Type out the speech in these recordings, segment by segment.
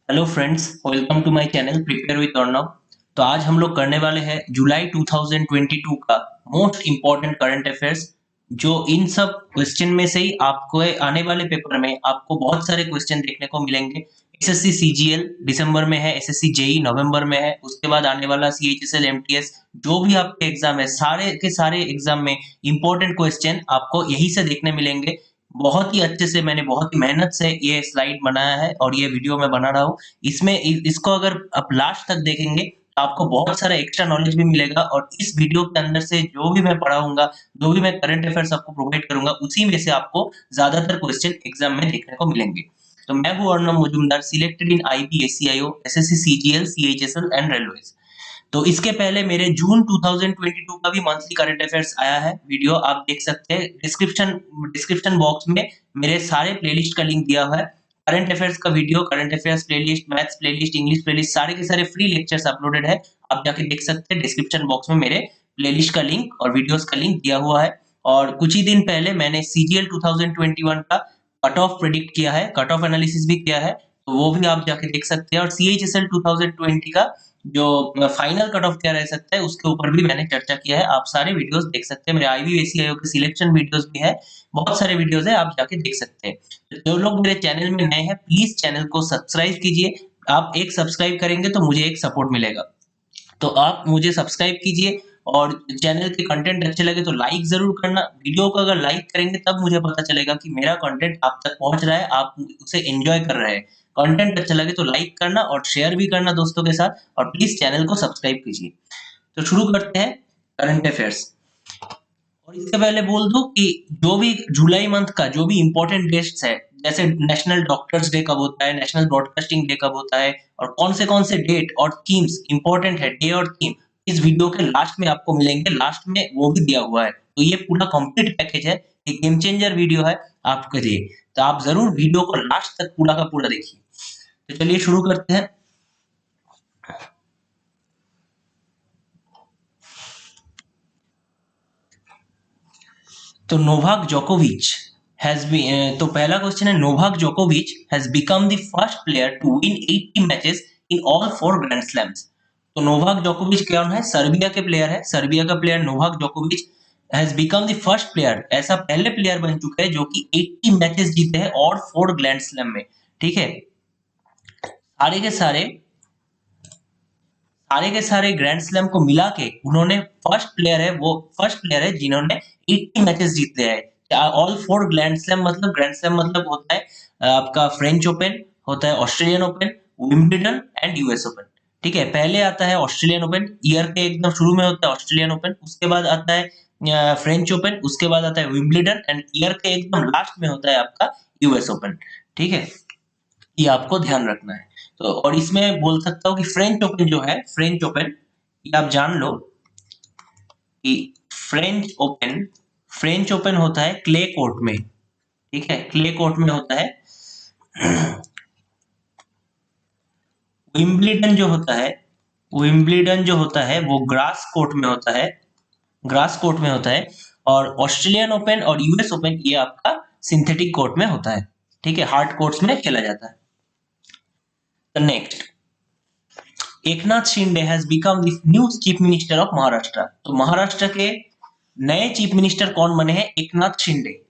Hello friends, welcome to my channel prepare with Arnav. तो आज हम लोग करने वाले हैं जुलाई 2022 का मोस्ट इम्पोर्टेंट करंट अफेयर्स। जो इन सब क्वेश्चन में से ही आपको आने वाले पेपर में आपको बहुत सारे क्वेश्चन देखने को मिलेंगे। एसएससी सीजीएल दिसंबर में है, एसएससी जेई नवंबर में है, उसके बाद आने वाला सीएचएसएल एमटीएस जो भी आपके एग्जाम है, सारे के सारे एग्जाम में इंपॉर्टेंट क्वेश्चन आपको यही से देखने मिलेंगे। बहुत ही अच्छे से मैंने बहुत ही मेहनत से ये स्लाइड बनाया है और ये वीडियो मैं बना रहा हूँ। इसमें इसको अगर आप लास्ट तक देखेंगे तो आपको बहुत सारा एक्स्ट्रा नॉलेज भी मिलेगा और इस वीडियो के अंदर से जो भी मैं पढ़ाऊंगा, जो भी मैं करंट अफेयर्स आपको प्रोवाइड करूंगा, उसी में से आपको ज्यादातर क्वेश्चन एग्जाम में देखने को मिलेंगे। तो मैं हूँ Arnav Majumdar, selected in IB, ACIO, SSC, CGL, CHSL and railways. तो इसके पहले मेरे जून 2022 का भी मंथली करंट अफेयर्स आया है, वीडियो आप देख सकते हैं। डिस्क्रिप्शन बॉक्स में मेरे सारे प्लेलिस्ट का लिंक दिया हुआ है। करंट अफेयर्स का video, current affairs playlist, maths playlist, English playlist, सारे के सारे फ्री लेक्चर्स अपलोडेड है। आप जाके देख सकते हैं, डिस्क्रिप्शन बॉक्स में मेरे प्लेलिस्ट का लिंक और वीडियोस का लिंक दिया हुआ है। और कुछ ही दिन पहले मैंने सीजीएल 2021 का कट ऑफ प्रेडिक्ट किया है, कट ऑफ एनालिसिस भी किया है, तो वो भी आप जाके देख सकते हैं। और सीएचएसएल 2020 का जो फाइनल कट ऑफ क्या रह सकता है, उसके ऊपर भी मैंने चर्चा किया है। आप सारे वीडियोस देख सकते हैं, मेरे आईबी एसीआईओ के सिलेक्शन वीडियोस भी है, बहुत सारे वीडियोस है, आप जाके देख सकते हैं। तो जो लोग मेरे चैनल में नए हैं, प्लीज चैनल को सब्सक्राइब कीजिए। आप एक सब्सक्राइब करेंगे तो मुझे एक सपोर्ट मिलेगा, तो आप मुझे सब्सक्राइब कीजिए। और चैनल के कंटेंट अच्छे लगे तो लाइक जरूर करना। वीडियो को अगर लाइक करेंगे तब मुझे पता चलेगा कि मेरा कंटेंट आप तक पहुंच रहा है, आप उसे एंजॉय कर रहे हैं। कंटेंट अच्छा लगे तो लाइक करना और शेयर भी करना दोस्तों के साथ, और प्लीज चैनल को सब्सक्राइब कीजिए। तो शुरू करते हैं करंट अफेयर्स। और इससे पहले बोल दूं कि जो भी जुलाई मंथ का जो भी इंपॉर्टेंट डेट्स है, जैसे नेशनल डॉक्टर्स डे कब होता है, नेशनल ब्रॉडकास्टिंग डे कब होता है, और कौन से डेट और थीम्स इंपॉर्टेंट है, डे और थीम इस वीडियो के लास्ट में आपको मिलेंगे। लास्ट में वो भी दिया हुआ है, तो ये पूरा कंप्लीट पैकेज है, एक गेम चेंजर वीडियो है आपके लिए। तो आप जरूर वीडियो को लास्ट तक पूरा का पूरा देखिए। तो चलिए शुरू करते हैं। तो नोवाक जोकोविच हैज बीन, तो पहला क्वेश्चन है, नोवाक जोकोविच has become the first player to win 80 matches in all 4 grand slams. तो नोवाक जोकोविच कौन है? सर्बिया के प्लेयर है, सर्बिया का प्लेयर नोवाक जोकोविच has become the first player, ऐसा पहले प्लेयर बन चुके हैं जो कि 80 मैचेस जीते हैं और 4 ग्रैंड स्लैम में। ठीक है, सारे के सारे ग्रैंड स्लैम को मिला के उन्होंने फर्स्ट प्लेयर है जिन्होंने 80 मैचेस जीते हैं। ऑल 4 ग्रैंड स्लैम मतलब होता है आपका फ्रेंच ओपन, होता है Australian open, Wimbledon and US open. ठीक है, पहले आता है ऑस्ट्रेलियन ओपन, ईयर के एकदम शुरू में होता है ऑस्ट्रेलियन ओपन, उसके बाद आता है फ्रेंच ओपन, उसके बाद आता है विंबलडन, एंड ईयर के एकदम लास्ट में होता है आपका यूएस ओपन। ठीक है, ये आपको ध्यान रखना है। तो और इसमें बोल सकता हूँ कि फ्रेंच ओपन जो है, फ्रेंच ओपन, ये आप जान लो कि फ्रेंच ओपन होता है क्ले कोर्ट में। ठीक है, क्ले कोर्ट में होता है। विंबलडन जो होता है वो ग्रास कोर्ट में होता है, ग्रास कोर्ट में होता है। और ऑस्ट्रेलियन ओपन और यूएस ओपन ये आपका सिंथेटिक कोर्ट में होता है। ठीक है, हार्ड कोर्ट्स में खेला जाता है। तो next, Eknath Shinde has become the new chief minister of Maharashtra. तो महाराष्ट्र के नए चीफ मिनिस्टर कौन बने हैं? एकनाथ शिंदे।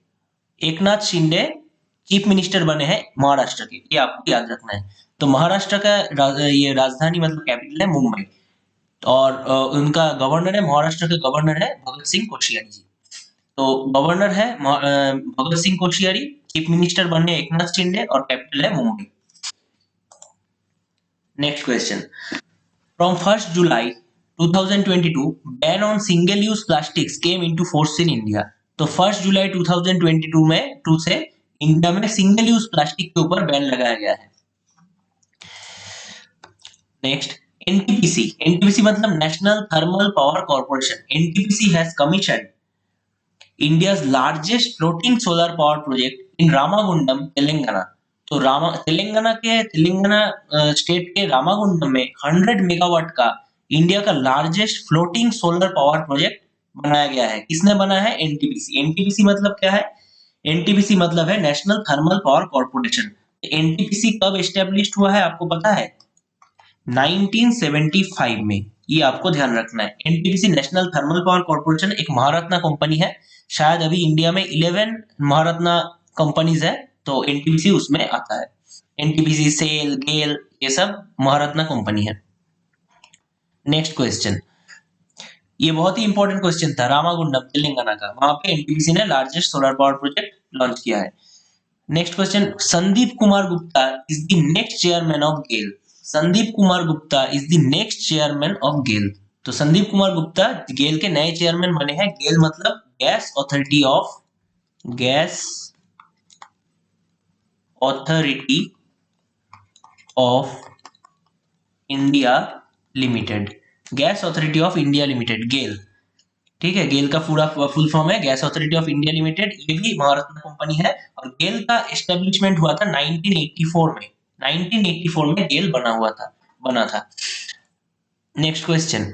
एकनाथ शिंदे चीफ मिनिस्टर बने हैं महाराष्ट्र के, ये आपको याद रखना है। तो महाराष्ट्र का ये राजधानी मतलब कैपिटल है मुंबई, और उनका गवर्नर है, महाराष्ट्र के गवर्नर है भगत सिंह कोश्यारी जी। तो गवर्नर है भगत सिंह कोश्यारी, चीफ मिनिस्टर बने एकनाथ शिंदे, और कैपिटल है Mumbai. Next question, from 1st July 2022, ban on single-use plastics came into force in India। तो 1st जुलाई 2022 में से इंडिया में सिंगल यूज प्लास्टिक के ऊपर बैन लगाया गया है। नेक्स्ट, एनटीपीसी, एनटीपीसी मतलब national thermal power corporation, NTPC has commissioned India's largest floating solar power project in Ramagundam, Telangana. तो तेलंगाना स्टेट के रामागुंडम में 100 मेगावाट का इंडिया का largest floating solar power project बनाया गया है। किसने बनाया है? एनटीपीसी। एनटीपीसी मतलब क्या है? एनटीपीसी मतलब है national thermal power corporation. NTPC कब एस्टेब्लिश हुआ है आपको पता है? 1975 में। ये आपको ध्यान रखना है। NTPC national thermal power corporation एक महारत्ना कंपनी है। शायद अभी इंडिया में 11 महारत्ना कंपनीज है, तो एनटीपीसी उसमें आता है। एनटीपीसी, सेल, गेल, ये सब महारत्ना कंपनी है। नेक्स्ट क्वेश्चन, ये बहुत ही इंपॉर्टेंट क्वेश्चन था, रामागुंडम तेलंगाना का, वहां पे एनटीपीसी ने largest solar power project launch किया है। Next question, Sandeep Kumar Gupta is the next chairman of GAIL. Sandeep Kumar Gupta is the next chairman of GAIL. तो संदीप कुमार गुप्ता गेल के नए चेयरमैन बने हैं। गेल मतलब Gas Authority of India Limited. Gas Authority of India Limited, GAIL. ठीक है, गेल का पूरा फुल फॉर्म है Gas Authority of India Limited. ये भी महारत्ना कंपनी है और गेल का एस्टेब्लिशमेंट हुआ था 1984 में। 1984 में गेल बना था। Next question,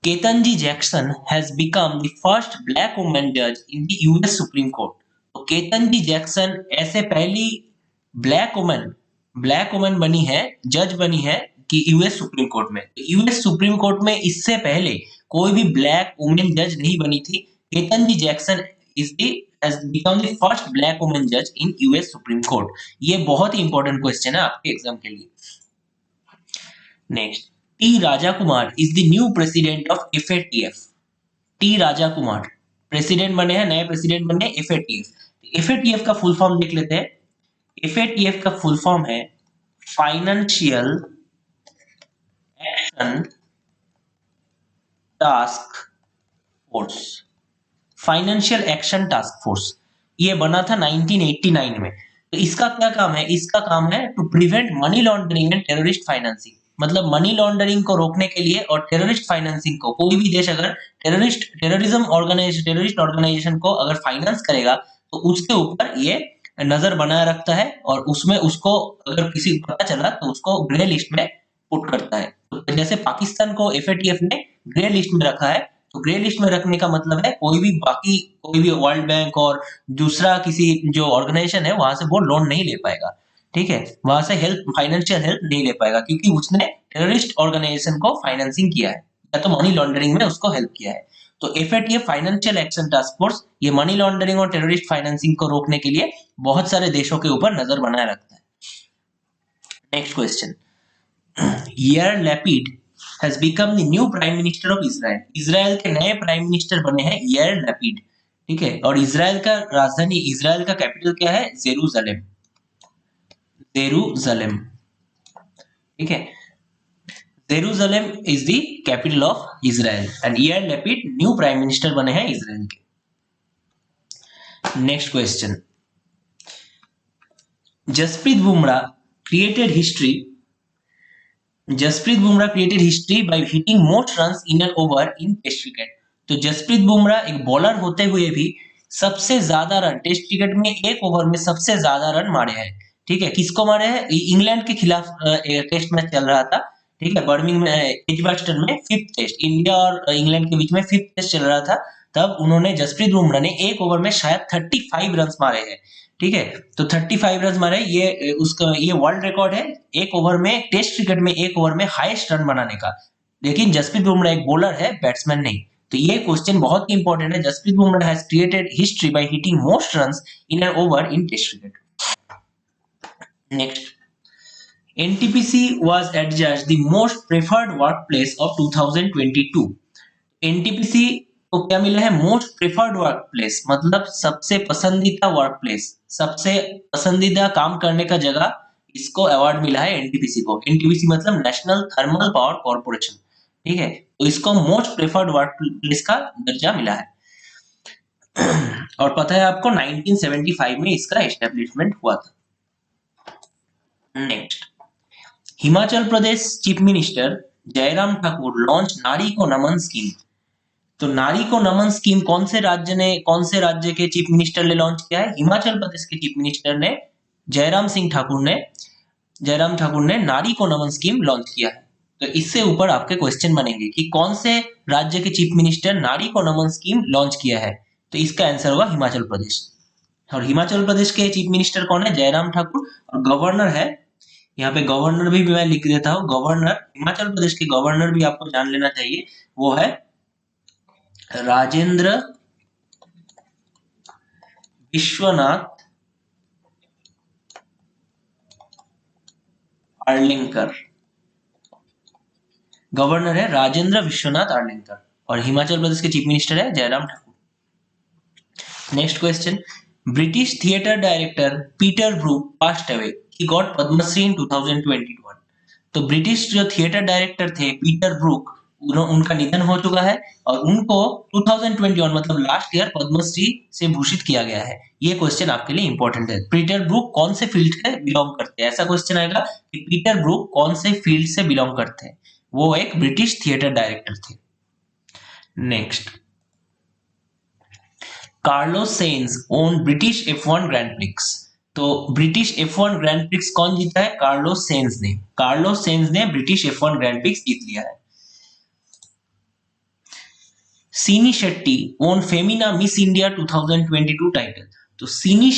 Ketanji Jackson has become the first black woman जज in the US Supreme Court. तो केतनजी जैक्सन ऐसे पहली ब्लैक वुमन बनी है, जज बनी है कि यूएस सुप्रीम कोर्ट में। यूएस सुप्रीम कोर्ट में इससे पहले कोई भी ब्लैक वुमेन जज नहीं बनी थी। Ketanji Jackson has become the first black woman judge in US Supreme Court। ये बहुत ही इंपॉर्टेंट क्वेश्चन है आपके एग्जाम के लिए। Next, T Raja Kumar is the new president of FATF। T Raja Kumar president बने हैं, नए प्रेसिडेंट बने FATF। FATF का फुल फॉर्म देख लेते हैं। FATF का फुल फॉर्म है financial action task force. Financial action task force ये बना था 1989 में। तो इसका क्या काम है? इसका काम है to prevent money laundering and terrorist financing. मतलब मनी लॉन्ड्रिंग को रोकने के लिए और टेररिस्ट फाइनेंसिंग को, कोई भी देश अगर टेररिस्ट ऑर्गेनाइजेशन को अगर फाइनेंस करेगा तो उसके ऊपर ये नजर बनाए रखता है और उसमें उसको अगर किसी को पता चला तो उसको ग्रे लिस्ट में पुट करता है। तो जैसे पाकिस्तान को FATF ने ग्रे लिस्ट में रखा है, तो ग्रे लिस्ट में रखने का मतलब है कोई भी वर्ल्ड बैंक और दूसरा किसी जो ऑर्गेनाइजेशन है वहां से वो लोन नहीं ले पाएगा। ठीक है, वहां से फाइनेंशियल हेल्प नहीं ले पाएगा क्योंकि उसने टेररिस्ट ऑर्गेनाइजेशन को फाइनेंसिंग किया है या तो मनी लॉन्ड्रिंग में उसको हेल्प किया है। तो FATF financial action task force ये मनी लॉन्ड्रिंग और टेररिस्ट फाइनेंसिंग को रोकने के लिए बहुत सारे देशों के ऊपर नजर बनाए रखता है। नेक्स्ट क्वेश्चन, यार Lapid has become the new prime minister of Israel। Israel के नए प्राइम मिनिस्टर बने हैं यार लैपिड। ठीक है, और इजराइल का राजधानी, इजराइल का कैपिटल क्या है? जेरूसलम। ठीक है, Jerusalem is the capital of Israel and Yair Lapid new prime minister बने हैं इजराइल के। Next question, Jasprit Bumrah created history by hitting most runs in an over in test cricket. तो जसप्रीत बुमराह एक बॉलर होते हुए भी सबसे ज्यादा रन टेस्ट क्रिकेट में एक ओवर में सबसे ज्यादा रन मारे हैं। ठीक है, किसको मारे हैं? इंग्लैंड के खिलाफ टेस्ट मैच चल रहा था। ठीक है, बर्मिंघम एजबास्टन में 5th टेस्ट, इंडिया और इंग्लैंड के बीच में 5th टेस्ट चल रहा था। तब उन्होंने जसप्रीत बुमराह ने एक ओवर में शायद 35 रन मारे हैं। ठीक है, तो 35 रन मारे, ये वर्ल्ड रिकॉर्ड है एक ओवर में, टेस्ट क्रिकेट में एक ओवर में हाईएस्ट रन बनाने का। लेकिन जसप्रीत बुमराह एक बॉलर है, बैट्समैन नहीं। तो ये क्वेश्चन बहुत ही इंपॉर्टेंट है। Jasprit Bumrah has created history by hitting most runs in an over in test cricket. Next, NTPC was adjudged the most preferred workplace of 2022। NTPC को क्या मिला है? मोस्ट प्रेफर्ड वर्कप्लेस, मतलब सबसे पसंदीदा वर्कप्लेस, सबसे पसंदीदा काम करने का जगह। इसको अवार्ड मिला है NTPC को। NTPC मतलब नेशनल थर्मल पावर कॉर्पोरेशन। ठीक है, तो इसको मोस्ट प्रेफर्ड वर्कप्लेस का दर्जा मिला है। और पता है आपको 1975 में इसका एस्टेब्लिशमेंट हुआ था। Next, Himachal Pradesh chief minister Jairam Thakur launch Nari ko नमन स्कीम। तो नारी को नमन स्कीम कौन से राज्य के चीफ मिनिस्टर ने लॉन्च किया है? हिमाचल प्रदेश के चीफ मिनिस्टर ने जयराम ठाकुर ने नारी को नमन स्कीम लॉन्च किया है। तो इससे ऊपर आपके क्वेश्चन बनेंगे कि कौन से राज्य के चीफ मिनिस्टर नारी को नमन स्कीम लॉन्च किया है? तो इसका आंसर होगा हिमाचल प्रदेश। और हिमाचल प्रदेश के चीफ मिनिस्टर कौन है? जयराम ठाकुर। और गवर्नर है, यहाँ पे गवर्नर भी मैं लिख देता हूँ, गवर्नर हिमाचल प्रदेश के गवर्नर भी आपको जान लेना चाहिए, वो है राजेंद्र विश्वनाथ आर्लिंकर। गवर्नर है राजेंद्र विश्वनाथ आर्लिंकर और हिमाचल प्रदेश के चीफ मिनिस्टर है Jairam Thakur. Next question, British theatre director Peter Brook passed away, he got Padma Shri in 2021। तो ब्रिटिश जो थिएटर डायरेक्टर थे पीटर ब्रूक, उनका निधन हो चुका है और उनको 2021 मतलब लास्ट ईयर पद्मश्री से भूषित किया गया है। ये क्वेश्चन आपके लिए इंपॉर्टेंट है। पीटर ब्रूक कौन से फील्ड से बिलोंग करते हैं? ऐसा क्वेश्चन आएगा कि पीटर ब्रूक कौन से फील्ड से बिलोंग करते हैं? वो एक ब्रिटिश थिएटर डायरेक्टर थे। Next, Carlos Sainz won British F1 grand prix. तो ब्रिटिश F1 ग्रैंड प्रिक्स कौन जीता है? कार्लोस सेंज ने। कार्लोस सेंज ने ब्रिटिश F1 ग्रैंड प्रिक्स जीत लिया है। Sini Shetty won Femina Miss India 2022 title. तो Sini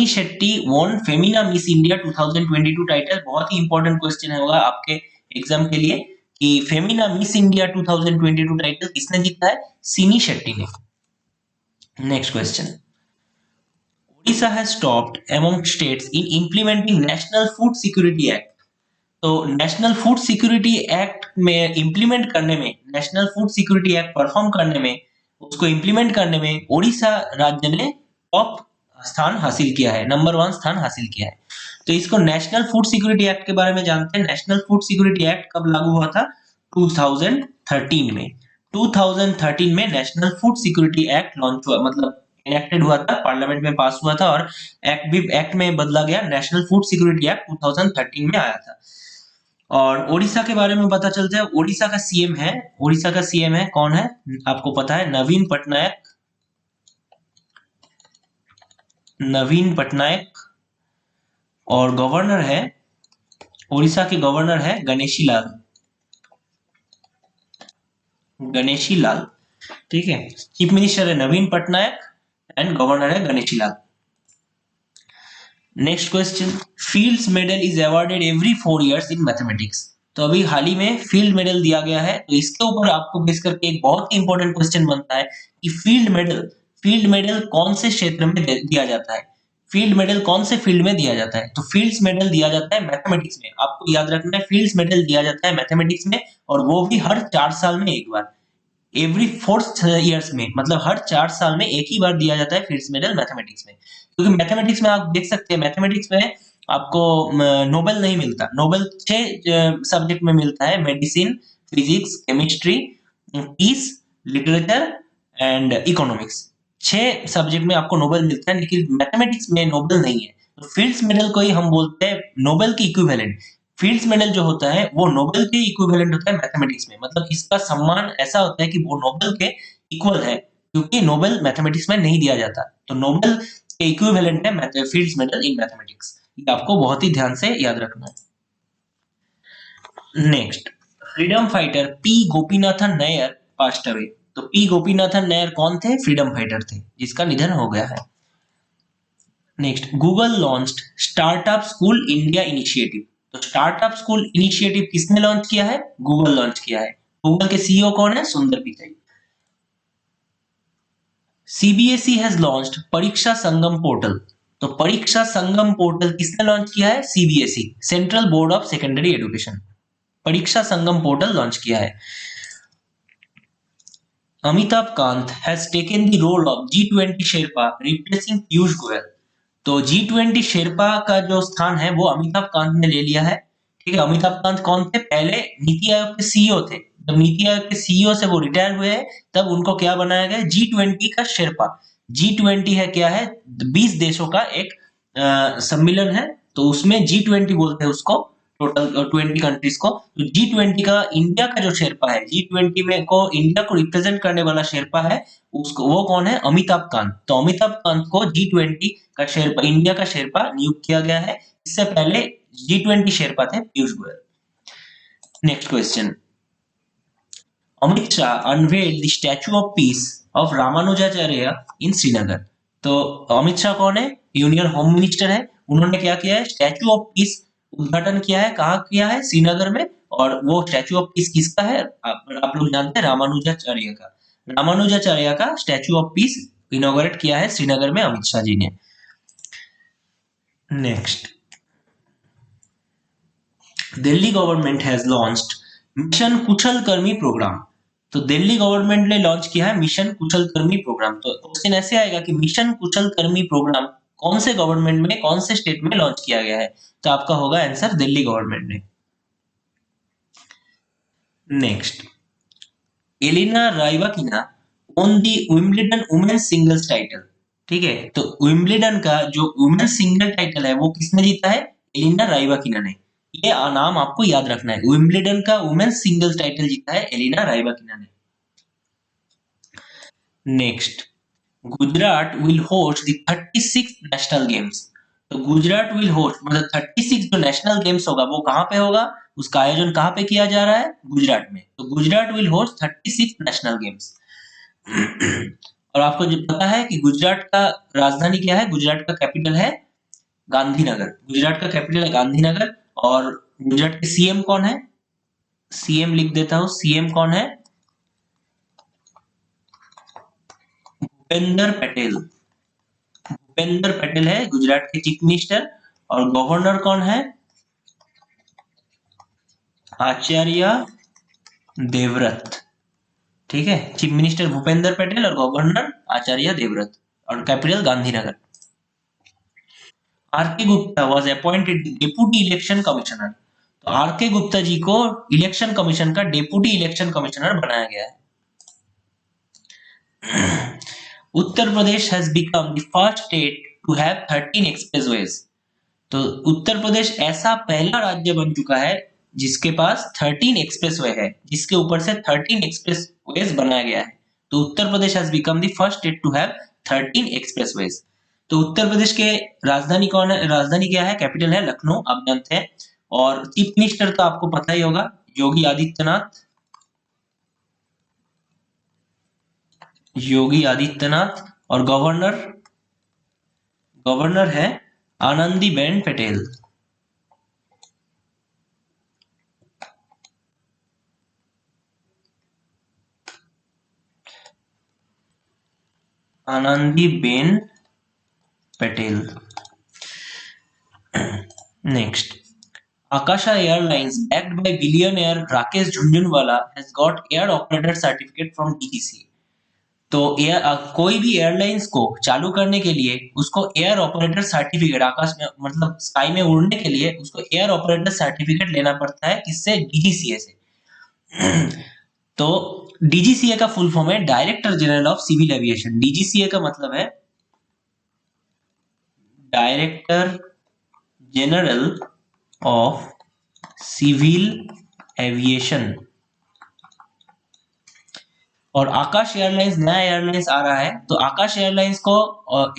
Shetty won Femina Miss India 2022 title. बहुत ही इंपॉर्टेंट क्वेश्चन होगा आपके एग्जाम के लिए कि फेमिना मिस इंडिया 2022 टाइटल किसने जीता है? सीनी शेट्टी ने। Next question, Odisha has stopped among states in implementing national food security act. तो नेशनल फूड सिक्योरिटी एक्ट में इंप्लीमेंट करने में, national food security act perform करने में, उसको इंप्लीमेंट करने में ओडिशा राज्य ने टॉप स्थान हासिल किया है, नंबर 1 स्थान हासिल किया है। तो इसको नेशनल फूड सिक्योरिटी एक्ट के बारे में जानते हैं। नेशनल फूड सिक्योरिटी एक्ट कब लागू हुआ था? 2013 में। 2013 में national food security act launch हुआ, मतलब इनेक्टेड हुआ था, पार्लियामेंट में पास हुआ था और एक्ट में बदला गया। नेशनल फूड सिक्योरिटी एक्ट 2013 में आया था। और ओडिशा के बारे में पता चलता है, ओडिशा का सीएम है कौन है? आपको पता है, नवीन पटनायक। और गवर्नर है, ओडिशा के गवर्नर है गणेशी लाल। ठीक है, चीफ मिनिस्टर है नवीन पटनायक एंड गवर्नर है Ganeshi Lal. Next question, Fields medal is awarded every 4 years in mathematics. तो अभी हाल ही में फील्ड मेडल दिया गया है। तो इसके ऊपर आपको बेस करके एक बहुत ही इंपॉर्टेंट क्वेश्चन बनता है कि फील्ड मेडल कौन से क्षेत्र में दिया जाता है? फील्ड मेडल कौन से फील्ड में दिया जाता है? तो फील्ड्स मेडल दिया जाता है मैथमेटिक्स में। आपको याद रखना है, फील्ड्स मेडल दिया जाता है मैथमेटिक्स में, और वो भी हर 4 साल में एक बार, एवरी 4 इयर्स में, मतलब हर 4 साल में एक ही बार दिया जाता है फील्ड्स मेडल मैथमेटिक्स में। क्योंकि मैथमेटिक्स में आप देख सकते हैं, मैथमेटिक्स में आपको नोबेल नहीं मिलता। नोबेल 6 सब्जेक्ट में मिलता है, medicine, physics, chemistry, peace, literature and economics. 6 subject में आपको नोबेल मिलता है, लेकिन मैथमेटिक्स में नोबेल नहीं है। तो फील्ड्स मेडल को ही हम बोलते हैं नोबेल की इक्विवेलेंट। फील्ड्स मेडल जो होता है वो नोबेल के इक्विवेलेंट होता है मैथमेटिक्स में, मतलब इसका सम्मान ऐसा होता है कि वो नोबेल के इक्वल है, क्योंकि नोबेल मैथमेटिक्स में नहीं दिया जाता। तो नोबेल के इक्विवेलेंट है फील्ड्स मेडल इन मैथमेटिक्स। ये आपको बहुत ही ध्यान से याद रखना है। Next, freedom fighter P Gopinathan Nair passed away. तो पी गोपीनाथन नायर कौन थे? फ्रीडम फाइटर थे जिसका निधन हो गया है। Next, Google launched startup school India initiative. तो स्टार्टअप स्कूल इनिशिएटिव किसने लॉन्च किया है? गूगल लॉन्च किया है। गूगल के सीईओ कौन है? सुंदर पिचाई। सीबीएसई हैज लॉन्च्ड परीक्षा संगम पोर्टल। तो परीक्षा संगम पोर्टल किसने लॉन्च किया है? CBSE, central board of secondary education, Pariksha Sangam portal launch किया है। Amitabh Kant has taken the role of G20 sherpa replacing Piyush Goyal. तो G20 शेरपा का जो स्थान है वो अमिताभ कांत ने ले लिया है। ठीक है, अमिताभ कांत कौन थे? पहले नीति आयोग के सीईओ थे। जब नीति आयोग के सीईओ से वो रिटायर हुए हैं, तब उनको क्या बनाया गया? G20 का शेरपा। G20 है क्या है? 20 देशों का एक सम्मेलन है, तो उसमें G20 बोलते हैं उसको, टोटल 20 कंट्रीज को। तो G20 का इंडिया का जो शेरपा है, G20 में को इंडिया को रिप्रेजेंट करने वाला शेरपा है, उसको वो कौन है? अमिताभ कांत। तो अमिताभ कांत को G20 का शेरपा, इंडिया का शेरपा नियुक्त किया गया है। इससे पहले G20 शेरपा थे Piyush Goyal. Next question, Amit Shah unveiled the Statue of Peace of Ramanujacharya in Srinagar. तो अमित शाह कौन है? यूनियन होम मिनिस्टर है। उन्होंने क्या किया है? स्टैचू ऑफ पीस उद्घाटन किया है। कहाँ किया है? श्रीनगर में। और वो स्टैचू ऑफ पीस किसका है? आप लोग जानते हैं, रामानुजाचार्य का। रामानुजाचार्य का स्टैचू ऑफ पीस इनॉग्रेट किया है श्रीनगर में अमित शाह जी ने। Next, Delhi government has launched Mission Kushal Karmi programme. तो दिल्ली गवर्नमेंट ने लॉन्च किया है मिशन कुशल कर्मी प्रोग्राम। तो क्वेश्चन ऐसे आएगा कि मिशन कुशल कर्मी प्रोग्राम कौन से गवर्नमेंट में, कौन से स्टेट में लॉन्च किया गया है? तो आपका होगा आंसर दिल्ली गवर्नमेंट ने। नेक्स्ट, एलिना राइवाकिना ओन दी विंबलडन वुमेन्स सिंगल्स टाइटल। ठीक है, तो विंबलडन का जो वुमेन्स सिंगल टाइटल है वो किसने जीता है? एलिना राइवाकिना ने। ये नाम आपको याद रखना है, विंबलडन का वुमेन्स सिंगल्स टाइटल जीता है एलिना राइवाकिना ने। Next, Gujarat will host the 36th national games. तो गुजरात विल होस्ट मतलब 36 जो नेशनल गेम्स होगा वो कहाँ पे होगा? उसका आयोजन कहाँ पे किया जा रहा है? गुजरात में। तो Gujarat will host 36 national games. और आपको जो पता है कि गुजरात का राजधानी क्या है? गुजरात का कैपिटल है गांधीनगर। गुजरात का कैपिटल है गांधीनगर। और गुजरात के सीएम कौन है? सीएम लिख देता हूं, सीएम कौन है? भूपेंद्र पटेल। भूपेंद्र पटेल है गुजरात के चीफ मिनिस्टर। और गवर्नर कौन है? आचार्य देवव्रत। ठीक है, चीफ मिनिस्टर भूपेंद्र पटेल और गवर्नर आचार्य देवव्रत। और capital Gandhinagar. R K Gupta was appointed deputy election commissioner. तो आर के गुप्ता जी को इलेक्शन कमीशन का डेप्यूटी इलेक्शन कमिश्नर बनाया गया है। Uttar Pradesh has become the first state to have 13 expressways. तो उत्तर प्रदेश ऐसा पहला राज्य बन चुका है जिसके पास 13 एक्सप्रेसवे है, जिसके ऊपर से 13 एक्सप्रेसवेज बनाया गया है। तो Uttar Pradesh has become the first state to have 13 expressways. तो उत्तर प्रदेश के राजधानी कौन है? राजधानी क्या है? कैपिटल है लखनऊ, आप जानते हैं। और चीफ मिनिस्टर तो आपको पता ही होगा, योगी आदित्यनाथ। योगी आदित्यनाथ। और गवर्नर, गवर्नर है Anandiben Patel. Anandiben Patel. Next, Akasha Airlines, backed by billionaire Rakesh Jhunjhunwala, has got air operator certificate from DGCA। तो कोई भी एयरलाइंस को चालू करने के लिए उसको एयर ऑपरेटर सर्टिफिकेट, आकाश में मतलब स्काई में उड़ने के लिए उसको एयर ऑपरेटर सर्टिफिकेट लेना पड़ता है। किससे? डीजीसीए से। तो डीजीसीए का फुल फॉर्म है director general of civil aviation. DGCA का मतलब है director general of civil aviation. और आकाश एयरलाइंस नया एयरलाइंस आ रहा है, तो आकाश एयरलाइंस को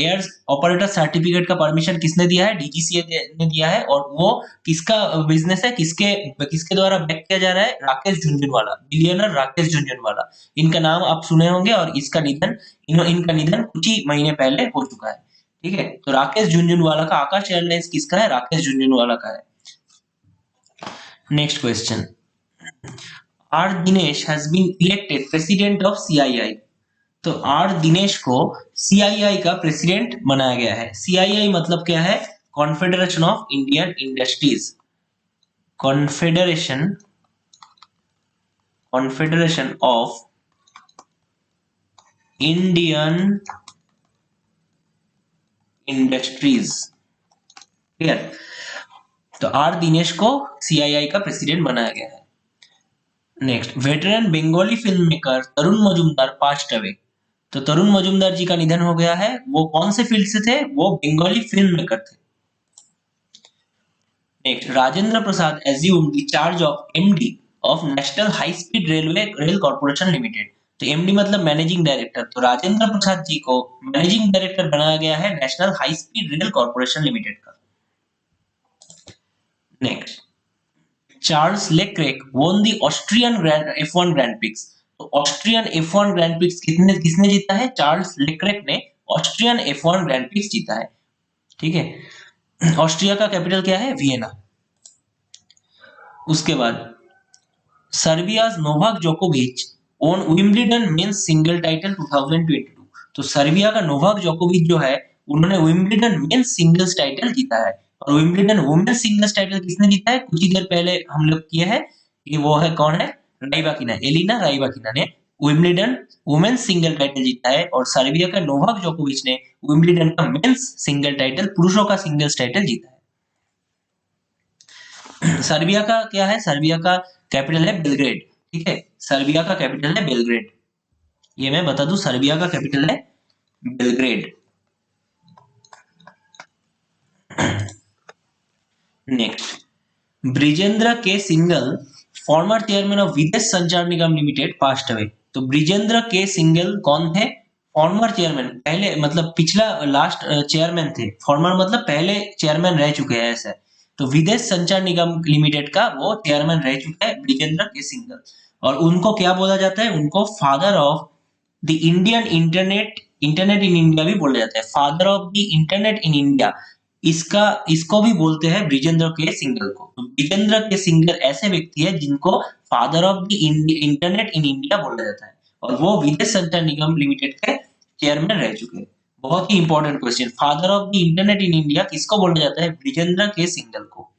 एयर ऑपरेटर सर्टिफिकेट का परमिशन किसने दिया है? डीजीसीए ने दिया है। और वो किसका बिजनेस है? किसके किसके द्वारा बैक किया जा रहा है? राकेश झुनझुनवाला, बिलियनर राकेश झुनझुनवाला। इनका नाम आप सुने होंगे। और इसका निधन इनका निधन कुछ ही महीने पहले हो चुका है। ठीक है, तो राकेश झुनझुनवाला का आकाश एयरलाइंस किसका है? राकेश झुनझुनवाला का है। Next question, R Dinesh has been elected president of CII. तो आर दिनेश को सीआईआई का प्रेसिडेंट बनाया गया है। सीआईआई मतलब क्या है? Confederation of Indian Industries. Confederation Confederation of Indian Industries. Clear? तो आर दिनेश को सीआईआई का प्रेसिडेंट बनाया गया है। Next, veteran Bengali film maker Tarun Majumdar passed away. तो तरुण मजूमदार जी का निधन हो गया है। वो कौन से फील्ड से थे? वो बंगाली फिल्म मेकर थे। Next, Rajendra Prasad assume the charge of MD of national High Speed Rail Corporation limited. तो एमडी मतलब मैनेजिंग डायरेक्टर। तो राजेंद्र प्रसाद जी को मैनेजिंग डायरेक्टर बनाया गया है National High Speed Rail Corporation Limited का। Next, Charles Leclerc won the Austrian F1 grand prix. तो Austrian F1 grand prix किसने जीता है? चार्ल्स लेक्रेक ने ऑस्ट्रियन F1 ग्रैंड प्रिक्स जीता है। ठीक है, ऑस्ट्रिया का कैपिटल क्या है? वियना। उसके बाद सर्बियाज नोवाक जोकोविच own Wimbledon men's single title 2022। तो सर्बिया का नोवाक जोकोविच जो है उन्होंने विंबलडन मेंस सिंगल्स टाइटल जीता है। और विंबलडन वुमेन्स सिंगल्स टाइटल किसने जीता है? कुछ ही देर पहले हम लोग किए हैं, ये वो है कौन है? राइबाकिना, एलिना राइबाकिना ने विंबलडन वुमेन्स सिंगल टाइटल जीता है। और सर्बिया का नोवाक जोकोविच ने विंबलडन का मेंस सिंगल टाइटल, पुरुषों का सिंगल्स टाइटल जीता है। सर्बिया का क्या है? सर्बिया का कैपिटल है बेलग्रेड। ठीक है, सर्बिया का कैपिटल है बेलग्रेड, ये मैं बता दूं, सर्बिया का कैपिटल है बेलग्रेड। नेक्स्ट, ब्रिजेंद्र के सिंगल फॉर्मर चेयरमैन ऑफ विदेश संचार निगम लिमिटेड पास्ट अवे। तो ब्रिजेंद्र के सिंगल कौन थे? फॉर्मर चेयरमैन, पहले मतलब पिछला लास्ट चेयरमैन थे। फॉर्मर मतलब पहले चेयरमैन रह चुके हैं ऐसे। तो विदेश संचार निगम लिमिटेड का वो चेयरमैन रह चुका है ब्रिजेंद्र के सिंगल। और उनको क्या बोला जाता है? उनको father of the Indian internet, internet in India भी बोला जाता है, father of the internet in India. इसका इसको भी बोलते हैं ब्रिजेंद्र के सिंगल को। तो ब्रिजेंद्र के सिंगल ऐसे व्यक्ति है जिनको father of the internet in India बोला जाता है, और वो विदेश संचार निगम लिमिटेड के चेयरमैन रह चुके हैं। बहुत ही important question, father of the internet in India किसको बोला जाता है? ब्रिजेंद्र के सिंगल को।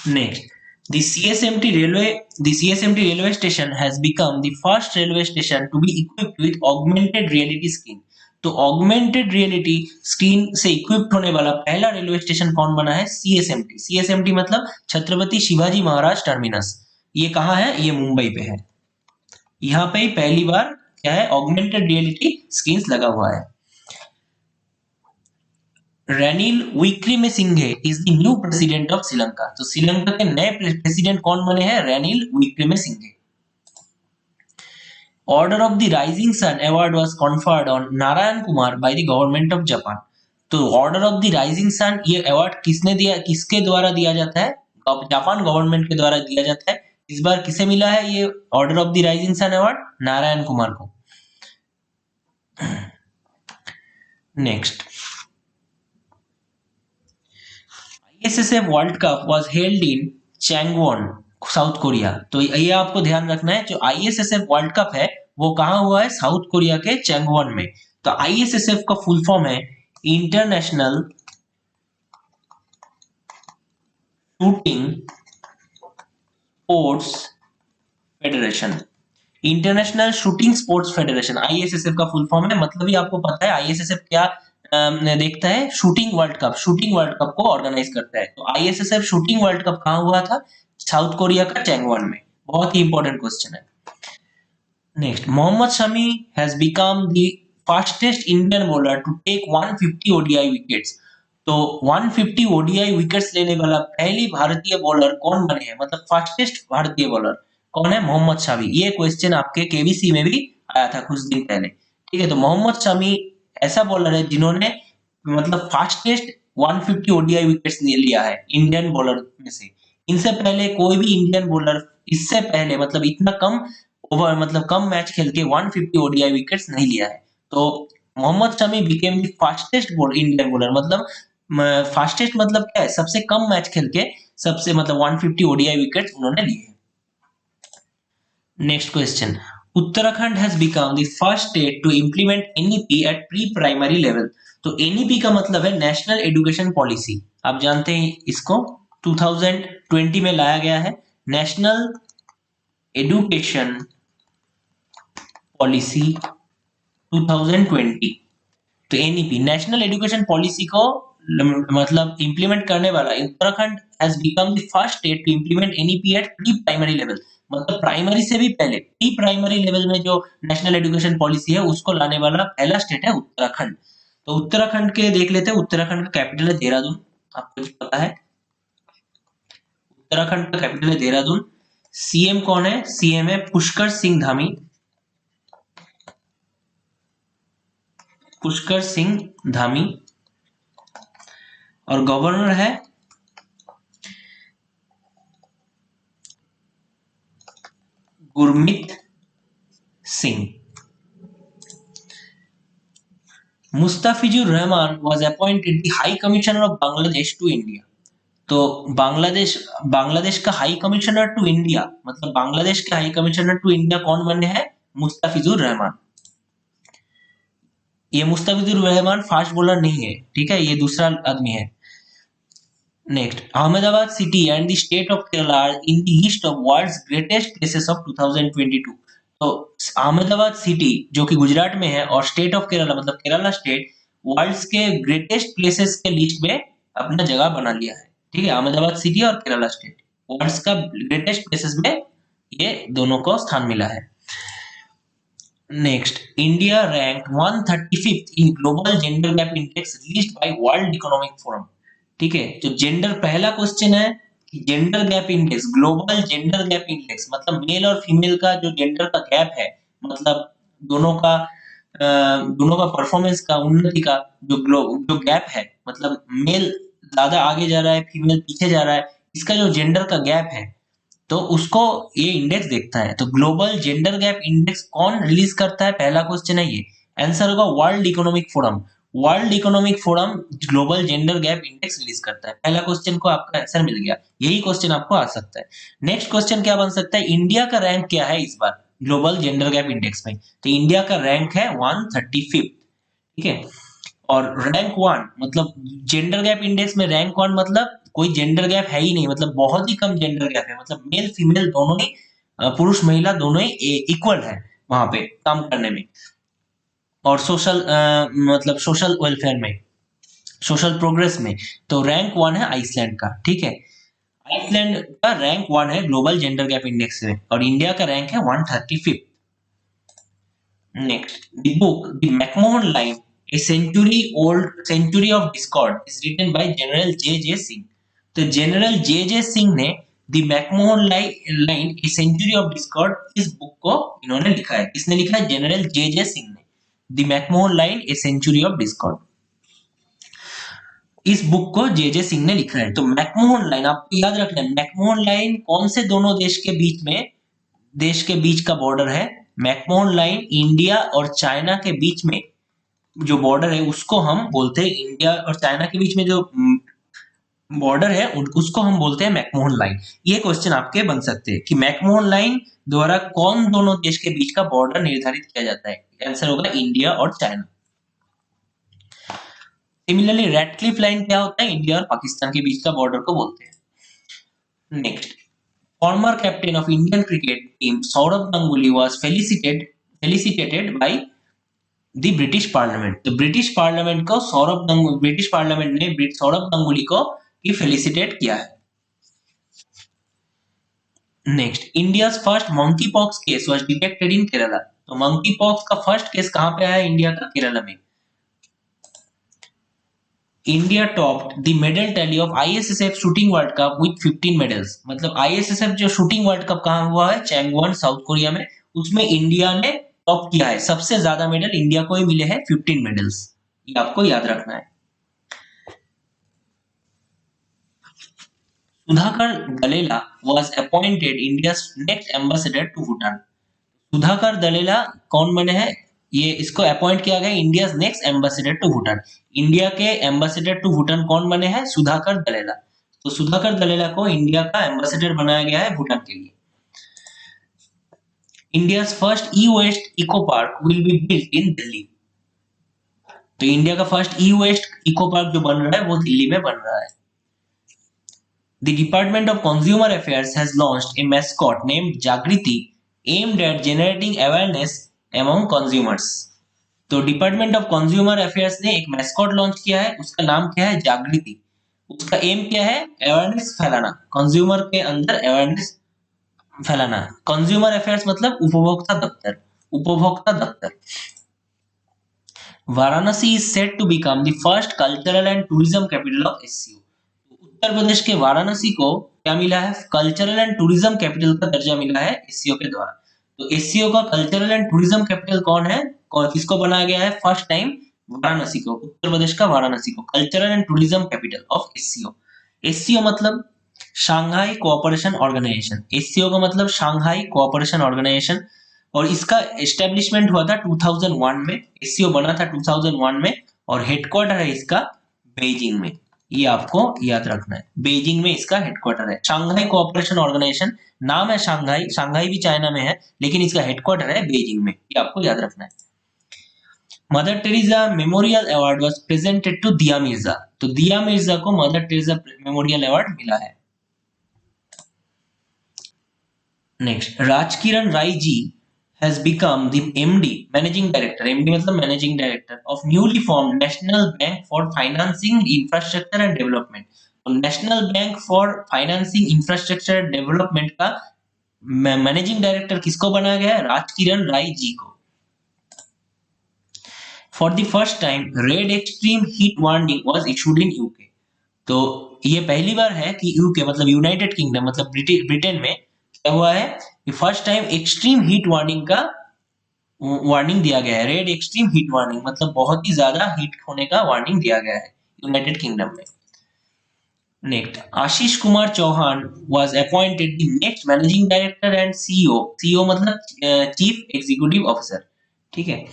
Next, the CSMT railway station has become the first railway station to be equipped with augmented reality screen. तो augmented reality screen से equipped होने वाला पहला रेलवे स्टेशन कौन बना है? CSMT। CSMT मतलब छत्रपति शिवाजी महाराज टर्मिनस। ये कहाँ है? ये मुंबई पे है। यहाँ पे ही पहली बार क्या है? ऑगमेंटेड रियलिटी स्क्रीन्स लगा हुआ है। Ranil Wickremesinghe is the new president of Sri Lanka. तो श्रीलंका के नए प्रेसिडेंट कौन बने हैं? Ranil Wickremesinghe. Order of the Rising Sun award was conferred on Narayan Kumar by the government of Japan. तो Order of the Rising Sun ये अवार्ड किसने दिया, किसके द्वारा दिया जाता है? जापान गवर्नमेंट के द्वारा दिया जाता है। इस बार किसे मिला है ये Order of the Rising Sun award? Narayan Kumar को। Next, ISSF world cup was held in Changwon, South Korea. तो ये आपको ध्यान रखना है, जो आईएसएसएफ वर्ल्ड कप है वो कहाँ हुआ है? साउथ कोरिया के चैंगवॉन में। तो आईएसएसएफ का फुल फॉर्म है international shooting sports federation. International shooting sports federation ISSF का फुल फॉर्म है। मतलब ही आपको पता है आईएसएसएफ क्या देखता है? Shooting world cup, shooting world cup को ऑर्गेनाइज करता है। तो आईएसएसएफ शूटिंग वर्ल्ड कप कहाँ हुआ था? साउथ कोरिया का चैंगवॉन में। बहुत ही इंपॉर्टेंट क्वेश्चन है। Next, Mohammed Shami has become the fastest Indian bowler to take 150 ODI wickets. तो 150 ओडीआई विकेट्स लेने वाला पहली भारतीय बॉलर कौन बने हैं? मतलब फास्टेस्ट भारतीय बॉलर कौन है? मोहम्मद शमी। ये क्वेश्चन आपके केबीसी में भी आया था कुछ दिन पहले। ठीक है, तो मोहम्मद शमी ऐसा बॉलर है जिन्होंने मतलब फास्टेस्ट 150 ओडीआई विकेट्स लिया है इंडियन बॉलर में से। इनसे पहले कोई भी इंडियन बॉलर इससे पहले मतलब इतना कम ओवर मतलब कम मैच खेल के 150 ओडीआई विकेट्स नहीं लिया है। तो Mohammed Shami became the fastest Indian bowler. मतलब फास्टेस्ट मतलब क्या है? सबसे कम मैच खेल के सबसे मतलब 150 ओडीआई विकेट्स उन्होंने लिए हैं। Next question, Uttarakhand has become the first state to implement NEP at pre primary level. तो एनईपी का मतलब है नेशनल एजुकेशन पॉलिसी। आप जानते हैं इसको 2020 में लाया गया है, नेशनल एजुकेशन पॉलिसी 2020। तो एनईपी नेशनल एजुकेशन पॉलिसी को मतलब इंप्लीमेंट करने वाला Uttarakhand has become the first state to implement NEP at pre primary level. मतलब प्राइमरी से भी पहले प्री प्राइमरी लेवल में जो नेशनल एजुकेशन पॉलिसी है उसको लाने वाला पहला स्टेट है उत्तराखंड। तो उत्तराखंड के देख लेते हैं। उत्तराखंड का कैपिटल है देहरादून, आपको पता है उत्तराखंड का कैपिटल है देहरादून। सीएम कौन है? सीएम है पुष्कर सिंह धामी, पुष्कर सिंह धामी। और गवर्नर है Gurmeet Singh. Mustafizur Rahman was appointed the high commissioner of Bangladesh to India. तो बांग्लादेश बांग्लादेश का हाई कमिश्नर टू इंडिया, मतलब बांग्लादेश के हाई कमिश्नर टू इंडिया कौन बने हैं? मुस्ताफिजुर रहमान। ये मुस्ताफिजुर रहमान फास्ट बॉलर नहीं है, ठीक है, ये दूसरा आदमी है। Next, Ahmedabad city and the state of Kerala are in the list of world's greatest places of 2022। तो अहमदाबाद सिटी जो कि गुजरात में है और स्टेट ऑफ केरला मतलब केरला स्टेट वर्ल्ड्स के ग्रेटेस्ट प्लेसेस के लिस्ट में अपना जगह बना लिया है। ठीक है, अहमदाबाद सिटी और केरला स्टेट वर्ल्ड्स का ग्रेटेस्ट प्लेसेस में ये दोनों को स्थान मिला है। Next, India rank 135th in global gender gap index released by world economic forum. ठीक है, जो जेंडर पहला क्वेश्चन है कि gender gap index, global gender gap index मतलब मेल और फीमेल का जो जेंडर का गैप है, मतलब दोनों का परफॉर्मेंस का, उन्नति का जो गैप है, मतलब मेल ज्यादा आगे जा रहा है, फीमेल पीछे जा रहा है, इसका जो जेंडर का गैप है तो उसको ये इंडेक्स देखता है। तो ग्लोबल जेंडर गैप इंडेक्स कौन रिलीज करता है? पहला क्वेश्चन है ये। आंसर होगा world economic forum. World economic forum global gender gap index release करता है। पहला क्वेश्चन को आपका आंसर मिल गया, यही क्वेश्चन आपको आ सकता है। नेक्स्ट क्वेश्चन क्या बन सकता है? इंडिया का रैंक क्या है इस बार ग्लोबल जेंडर गैप इंडेक्स में? तो इंडिया का रैंक है 135। ठीक है, और रैंक 1 मतलब जेंडर गैप इंडेक्स में रैंक 1 मतलब कोई जेंडर गैप है ही नहीं, मतलब बहुत ही कम जेंडर गैप है, मतलब मेल फीमेल दोनों ही, पुरुष महिला दोनों ही इक्वल है वहां पे काम करने में, और सोशल मतलब सोशल वेलफेयर में, सोशल प्रोग्रेस में। तो रैंक 1 है आइसलैंड का। ठीक है, आइसलैंड का रैंक 1 है ग्लोबल जेंडर गैप इंडेक्स में, और इंडिया का रैंक है 135। Next, the book The McMahon Line, a century of discord is written by General J.J. Singh. तो जनरल जे सिंह ने the McMahon line a century of discord इस book को इन्होंने लिखा है। किसने लिखा है? जनरल जे सिंह ने। The McMahon line a century of discord, इस बुक को जे सिंह ने लिखा है। तो मैकमोहन लाइन आपको याद रखना है, मैकमोहन लाइन कौन से दोनों देश के बीच का बॉर्डर है? मैकमोहन लाइन इंडिया और चाइना के बीच में जो बॉर्डर है उसको हम बोलते हैं, इंडिया और चाइना के बीच में जो बॉर्डर है उसको हम बोलते हैं मैकमोहन लाइन। ये क्वेश्चन आपके बन सकते हैं कि मैकमोहन लाइन द्वारा कौन दोनों देश के बीच का बॉर्डर निर्धारित किया जाता है? आंसर होगा इंडिया और चाइना। सिमिलरली रेडक्लिफ लाइन क्या होता है? इंडिया और पाकिस्तान के बीच का बॉर्डर को बोलते हैं। Next, former captain of Indian cricket team Saurav Ganguly was felicitated by the British Parliament। तो ब्रिटिश पार्लियामेंट को ब्रिटिश पार्लियामेंट ने सौरभ गंगुली को भी फेलिसिटेट किया है। Next, India's first monkey pox case was detected in Kerala. तो मंकी पॉक्स का first case कहां पे आया? इंडिया का, केरला में। India topped the medal tally of ISSF shooting world cup with 15 medals. मतलब आईएसएसएफ जो शूटिंग वर्ल्ड कप कहां हुआ है? चैंगवॉन, साउथ कोरिया में। उसमें इंडिया ने टॉप किया है, सबसे ज्यादा मेडल इंडिया को ही मिले हैं, 15 मेडल्स। ये आपको याद रखना है। Sudhakar Dalela was appointed India's next ambassador to Bhutan। Sudhakar Dalela कौन बने हैं? ये इसको अपॉइंट किया गया India next ambassador to Bhutan. India के एम्बेसडर टू भूटान कौन बने हैं? सुधाकर दलेला। तो सुधाकर दलेला को इंडिया का एम्बेसडर बनाया गया है भूटान के लिए। India's first e waste eco park will be built in Delhi. तो इंडिया का first e waste eco park जो बन रहा है वो दिल्ली में बन रहा है। The Department of Consumer Affairs has launched a mascot named Jagriti aimed at generating awareness among consumers। तो डिपार्टमेंट ऑफ कंज्यूमर अफेयर्स ने एक मैस्कॉट लॉन्च किया है, उसका नाम क्या है? जागृति। उसका एम क्या है? अवेयरनेस फैलाना, कंज्यूमर के अंदर अवेयरनेस फैलाना। कंज्यूमर अफेयर्स मतलब उपभोक्ता दफ्तर, उपभोक्ता दफ्तर। Varanasi is set to become the first cultural and tourism capital of SCO. Uttar Pradesh के वाराणसी को क्या मिला है? कल्चरल एंड टूरिज्म कैपिटल का दर्जा मिला है एससीओ के द्वारा। तो एससीओ का कल्चरल एंड टूरिज्म कैपिटल कौन है? किसको बनाया गया है फर्स्ट टाइम? वाराणसी को, उत्तर प्रदेश का वाराणसी को cultural and tourism capital of SCO. SCO मतलब शांघाई कोऑपरेशन ऑर्गेनाइजेशन। एससीओ का मतलब शांघाई कोऑपरेशन ऑर्गेनाइजेशन, और इसका एस्टेब्लिशमेंट हुआ था 2001 में, एससीओ बना था 2001 में, और हेडक्वार्टर है इसका बेइजिंग में। ये आपको याद रखना है, बेइजिंग में इसका हेडक्वार्टर है। शंघाई कोऑपरेशन ऑर्गेनाइजेशन, नाम है शंघाई, शंघाई भी चाइना में है, लेकिन इसका हेडक्वार्टर है बेइजिंग में, ये आपको याद रखना है। Mother Teresa memorial award was presented to Dia Mirza, तो दिया मिर्जा को मदर टेरेसा मेमोरियल अवार्ड मिला है। Next, Rajkiran Rai ji has become the MD, managing director, MD मतलब managing director of newly formed National Bank for Financing Infrastructure and Development। तो National Bank for Financing Infrastructure and Development का managing director किसको बनाया गया है? राजकिरण राय जी को। For the first time, red extreme heat warning was issued in UK। तो ये पहली बार है कि यूके मतलब यूनाइटेड किंगडम मतलब ब्रिटेन में क्या हुआ है कि first time extreme heat warning का वार्निंग दिया गया है। रेड एक्सट्रीम हीट वार्निंग मतलब बहुत ही ज्यादा हीट होने का वार्निंग दिया गया है यूनाइटेड किंगडम में। Next, Ashish Kumar Chauhan was appointed the next managing director and CEO, CEO मतलब चीफ एग्जीक्यूटिव ऑफिसर, ठीक है।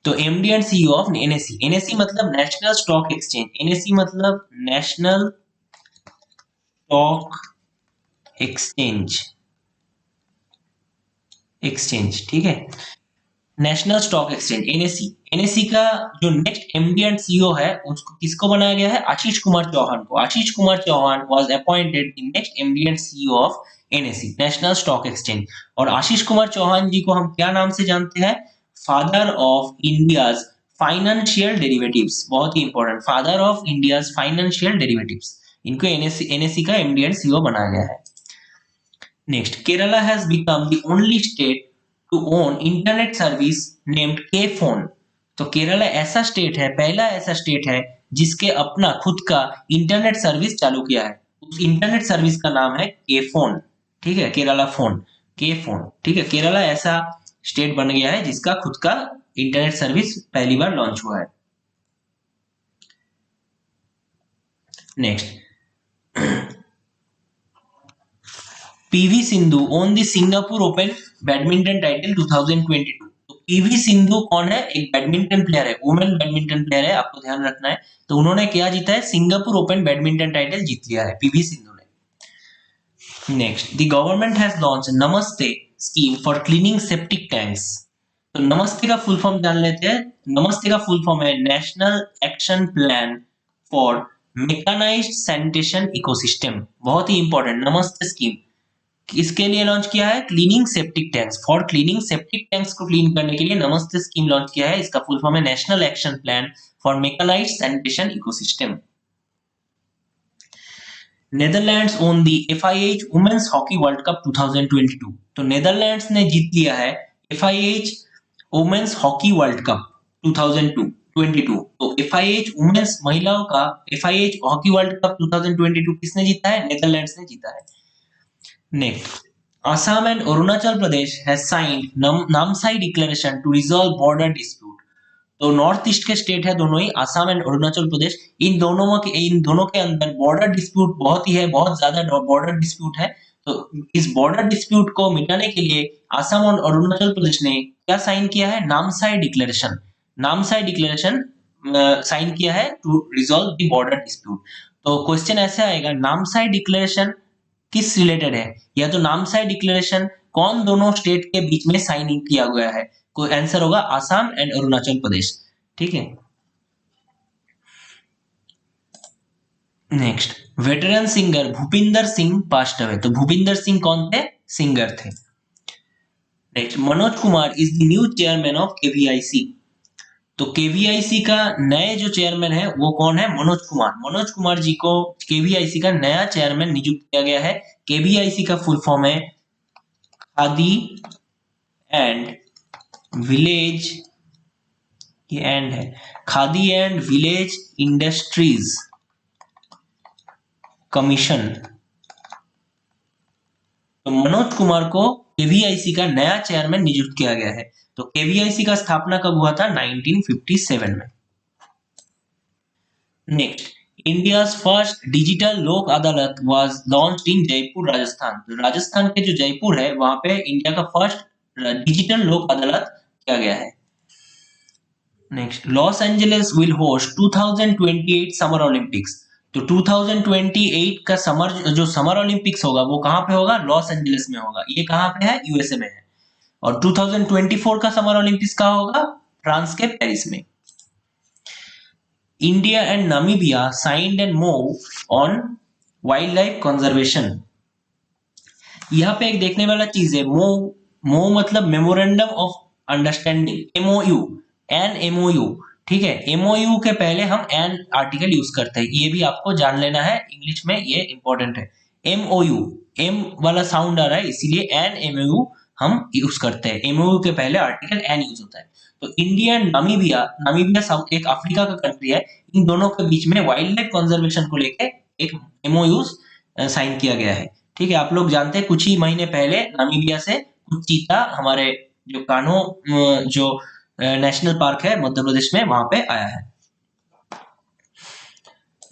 तो MD and CEO of NSE, NSE मतलब नेशनल स्टॉक एक्सचेंज, एनएसई मतलब नेशनल स्टॉक एक्सचेंज, एक्सचेंज, ठीक है, national stock exchange NSE. NSE का जो नेक्स्ट एमडी एंड सीईओ है उसको किसको बनाया गया है? आशीष कुमार चौहान को। Ashish Kumar Chauhan was appointed the next MD and CEO of NSE, National stock Exchange. और आशीष कुमार चौहान जी को हम क्या नाम से जानते हैं? Father of India's financial derivatives, बहुत ही important, father of India's financial derivatives. इनको एनएसई का एमडी एंड सीईओ बनाया गया है। Next, Kerala has become the only state to own internet service named K FON. तो केरला ऐसा स्टेट है, पहला ऐसा स्टेट है जिसके अपना खुद का इंटरनेट सर्विस चालू किया है। उस इंटरनेट सर्विस का नाम है के फोन, ठीक है, केरला फोन, के फोन, ठीक है। केरला ऐसा स्टेट बन गया है जिसका खुद का इंटरनेट सर्विस पहली बार लॉन्च हुआ है। Next, PV Sindhu own the Singapore open badminton title 2022। तो पीवी सिंधु कौन है? एक बैडमिंटन प्लेयर है, वुमेन बैडमिंटन प्लेयर है, आपको ध्यान रखना है। तो उन्होंने क्या जीता है? सिंगापुर ओपन बैडमिंटन टाइटल जीत लिया है पीवी सिंधु ने। Next, the government has launch Namaste scheme for cleaning septic tanks. तो नमस्ते का फुल फॉर्म जान लेते हैं। नमस्ते का फुल फॉर्म है national action plan for mechanised sanitation ecosystem, बहुत ही इंपॉर्टेंट। नमस्ते स्कीम किसके लिए लॉन्च किया है? Cleaning septic tanks, for cleaning septic tanks को क्लीन करने के लिए नमस्ते स्कीम लॉन्च किया है। इसका फुल फॉर्म है national action plan for mechanised sanitation ecosystem. Netherlands won the FIH women's hockey world cup 2022। तो नेदरलैंड्स ने जीत लिया है FIH women's hockey world cup 2022। तो FIH वुमेन्स महिलाओं का FIH हॉकी वर्ल्ड कप 2022 किसने जीता है? नेदरलैंड्स ने जीता है। Next, Assam and Arunachal Pradesh has signed Namsai Declaration to resolve border dispute। तो नॉर्थ ईस्ट के स्टेट है दोनों ही, आसाम एंड अरुणाचल प्रदेश। इन दोनों के अंदर बॉर्डर डिस्प्यूट बहुत ही है, बहुत ज्यादा बॉर्डर डिस्प्यूट है। तो इस बॉर्डर डिस्प्यूट को मिटाने के लिए आसाम और अरुणाचल प्रदेश ने क्या साइन किया है? Namsai declaration, Namsai declaration sign किया है to resolve the border dispute. तो क्वेश्चन ऐसे आएगा, नामसाई डिक्लेरेशन किस रिलेटेड है? या तो नामसाई डिक्लेरेशन कौन दोनों स्टेट के बीच में साइन किया गया है? कोई आंसर होगा आसाम एंड अरुणाचल प्रदेश, ठीक है। Next, veteran singer Bhupinder Singh past away. तो भूपिंदर सिंह कौन थे? सिंगर थे। Next, Manoj Kumar is the new chairman of KVIC। तो KVIC का नए जो चेयरमैन है वो कौन है? मनोज कुमार। मनोज कुमार जी को KVIC का नया चेयरमैन नियुक्त किया गया है। KVIC का फुल फॉर्म है खादी एंड विलेज, ये एंड है, khadi and village industries commission. तो मनोज कुमार को KVIC का नया चेयरमैन नियुक्त किया गया है। तो KVIC का स्थापना कब हुआ था? 1957 में। नेक्स्ट, इंडियाज फर्स्ट डिजिटल लोक अदालत was launched in Jaipur Rajasthan. तो राजस्थान के जो जयपुर है वहां पे इंडिया का फर्स्ट डिजिटल लोक अदालत किया गया है। Next, Los Angeles will host 2028 summer Olympics. तो 2028 का समर ओलंपिक्स होगा वो कहां पे होगा? लॉस एंजलिस में होगा। ये कहां पे है? यूएसए में है। और 2024 का समर ओलंपिक्स कहां होगा? फ्रांस के पेरिस में। India and Namibia signed and move on wildlife conservation. यहाँ पे एक देखने वाला चीज है, मो मतलब memorandum of understanding, MoU, an MoU. ठीक है, एमओयू के पहले हम एन आर्टिकल यूज करते हैं, ये भी आपको जान लेना है, इंग्लिश में ये इंपॉर्टेंट है। एमओयू, एम वाला साउंड आ रहा है इसीलिए एन एमओयू हम यूज करते हैं, एमओयू के पहले आर्टिकल एन यूज होता है। तो India and Namibia, Namibia south एक अफ्रीका का कंट्री है, इन दोनों के बीच में वाइल्ड लाइफ कंजर्वेशन को लेकर एक एमओयू साइन किया गया है। ठीक है, आप लोग जानते हैं कुछ ही महीने पहले नामीबिया से कुछ चीता हमारे जो कान्हो जो नेशनल पार्क है मध्य प्रदेश में वहां पे आया है।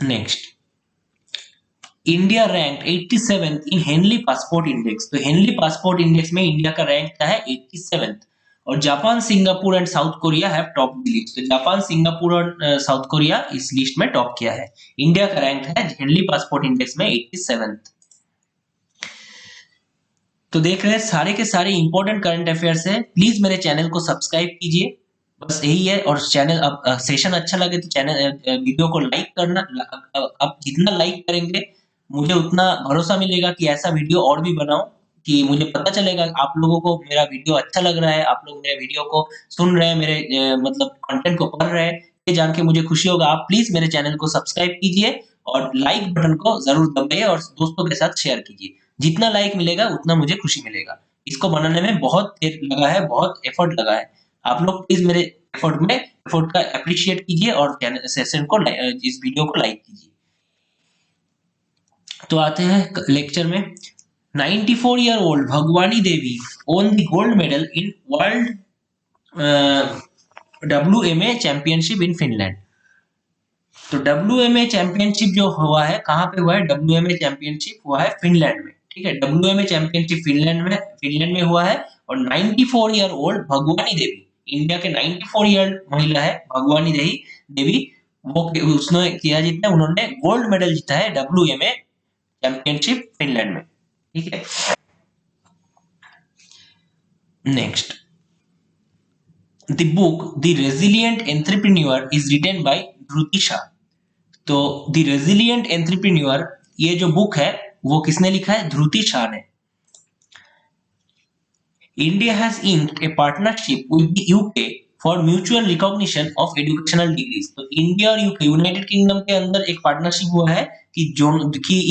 नेक्स्ट, इंडिया रैंक 87th इन हेनली पासपोर्ट इंडेक्स। तो हेनली पासपोर्ट इंडेक्स में इंडिया का रैंक क्या है? 87th। और Japan, Singapore and south Korea have top the list. तो जापान, सिंगापुर और साउथ कोरिया इस लिस्ट में टॉप किया है। इंडिया का रैंक है हेनली पासपोर्ट इंडेक्स में 87th। तो देख रहे हैं सारे के सारे इंपॉर्टेंट करंट अफेयर्स है। प्लीज मेरे चैनल को सब्सक्राइब कीजिए, बस यही है। और चैनल अब सेशन अच्छा लगे तो चैनल वीडियो को लाइक करना। आप जितना लाइक करेंगे मुझे उतना भरोसा मिलेगा कि ऐसा वीडियो और भी बनाऊं, कि मुझे पता चलेगा आप लोगों को मेरा वीडियो अच्छा लग रहा है, आप लोग मेरे वीडियो को सुन रहे हैं, मेरे मतलब कंटेंट को पढ़ रहे हैं, ये जान के मुझे खुशी होगा। आप प्लीज मेरे चैनल को सब्सक्राइब कीजिए और लाइक बटन को जरूर दबाइए और दोस्तों के साथ शेयर कीजिए। जितना लाइक मिलेगा उतना मुझे खुशी मिलेगा। इसको बनाने में बहुत देर लगा है, बहुत एफर्ट लगा है। आप लोग प्लीज मेरे एफर्ट का अप्रिशिएट कीजिए और सेशन को इस वीडियो को लाइक कीजिए। तो आते हैं लेक्चर में। 94 year old Bhagwani Devi won the gold medal in world WMA championship in Finland. तो WMA चैंपियनशिप जो हुआ है कहां पे हुआ है? WMA चैंपियनशिप हुआ है फिनलैंड में। ठीक है, WMA चैंपियनशिप फिनलैंड में हुआ है। और 94 ईयर ओल्ड भगवानी देवी, इंडिया के 94 ईयर महिला है भगवानी देवी, वो उसने किया जीता, उन्होंने गोल्ड मेडल जीता है WMA चैंपियनशिप फिनलैंड में। ठीक है, next, the book the resilient entrepreneur is written by Dhruti Shah. तो द रेजिलिएंट एंटरप्रेन्योर ये जो बुक है वो किसने लिखा है? ध्रुति शाह ने। India has inked A partnership with the UK for mutual recognition of educational degrees. तो इंडिया और यूके, यूनाइटेड किंगडम के अंदर एक पार्टनरशिप हुआ है कि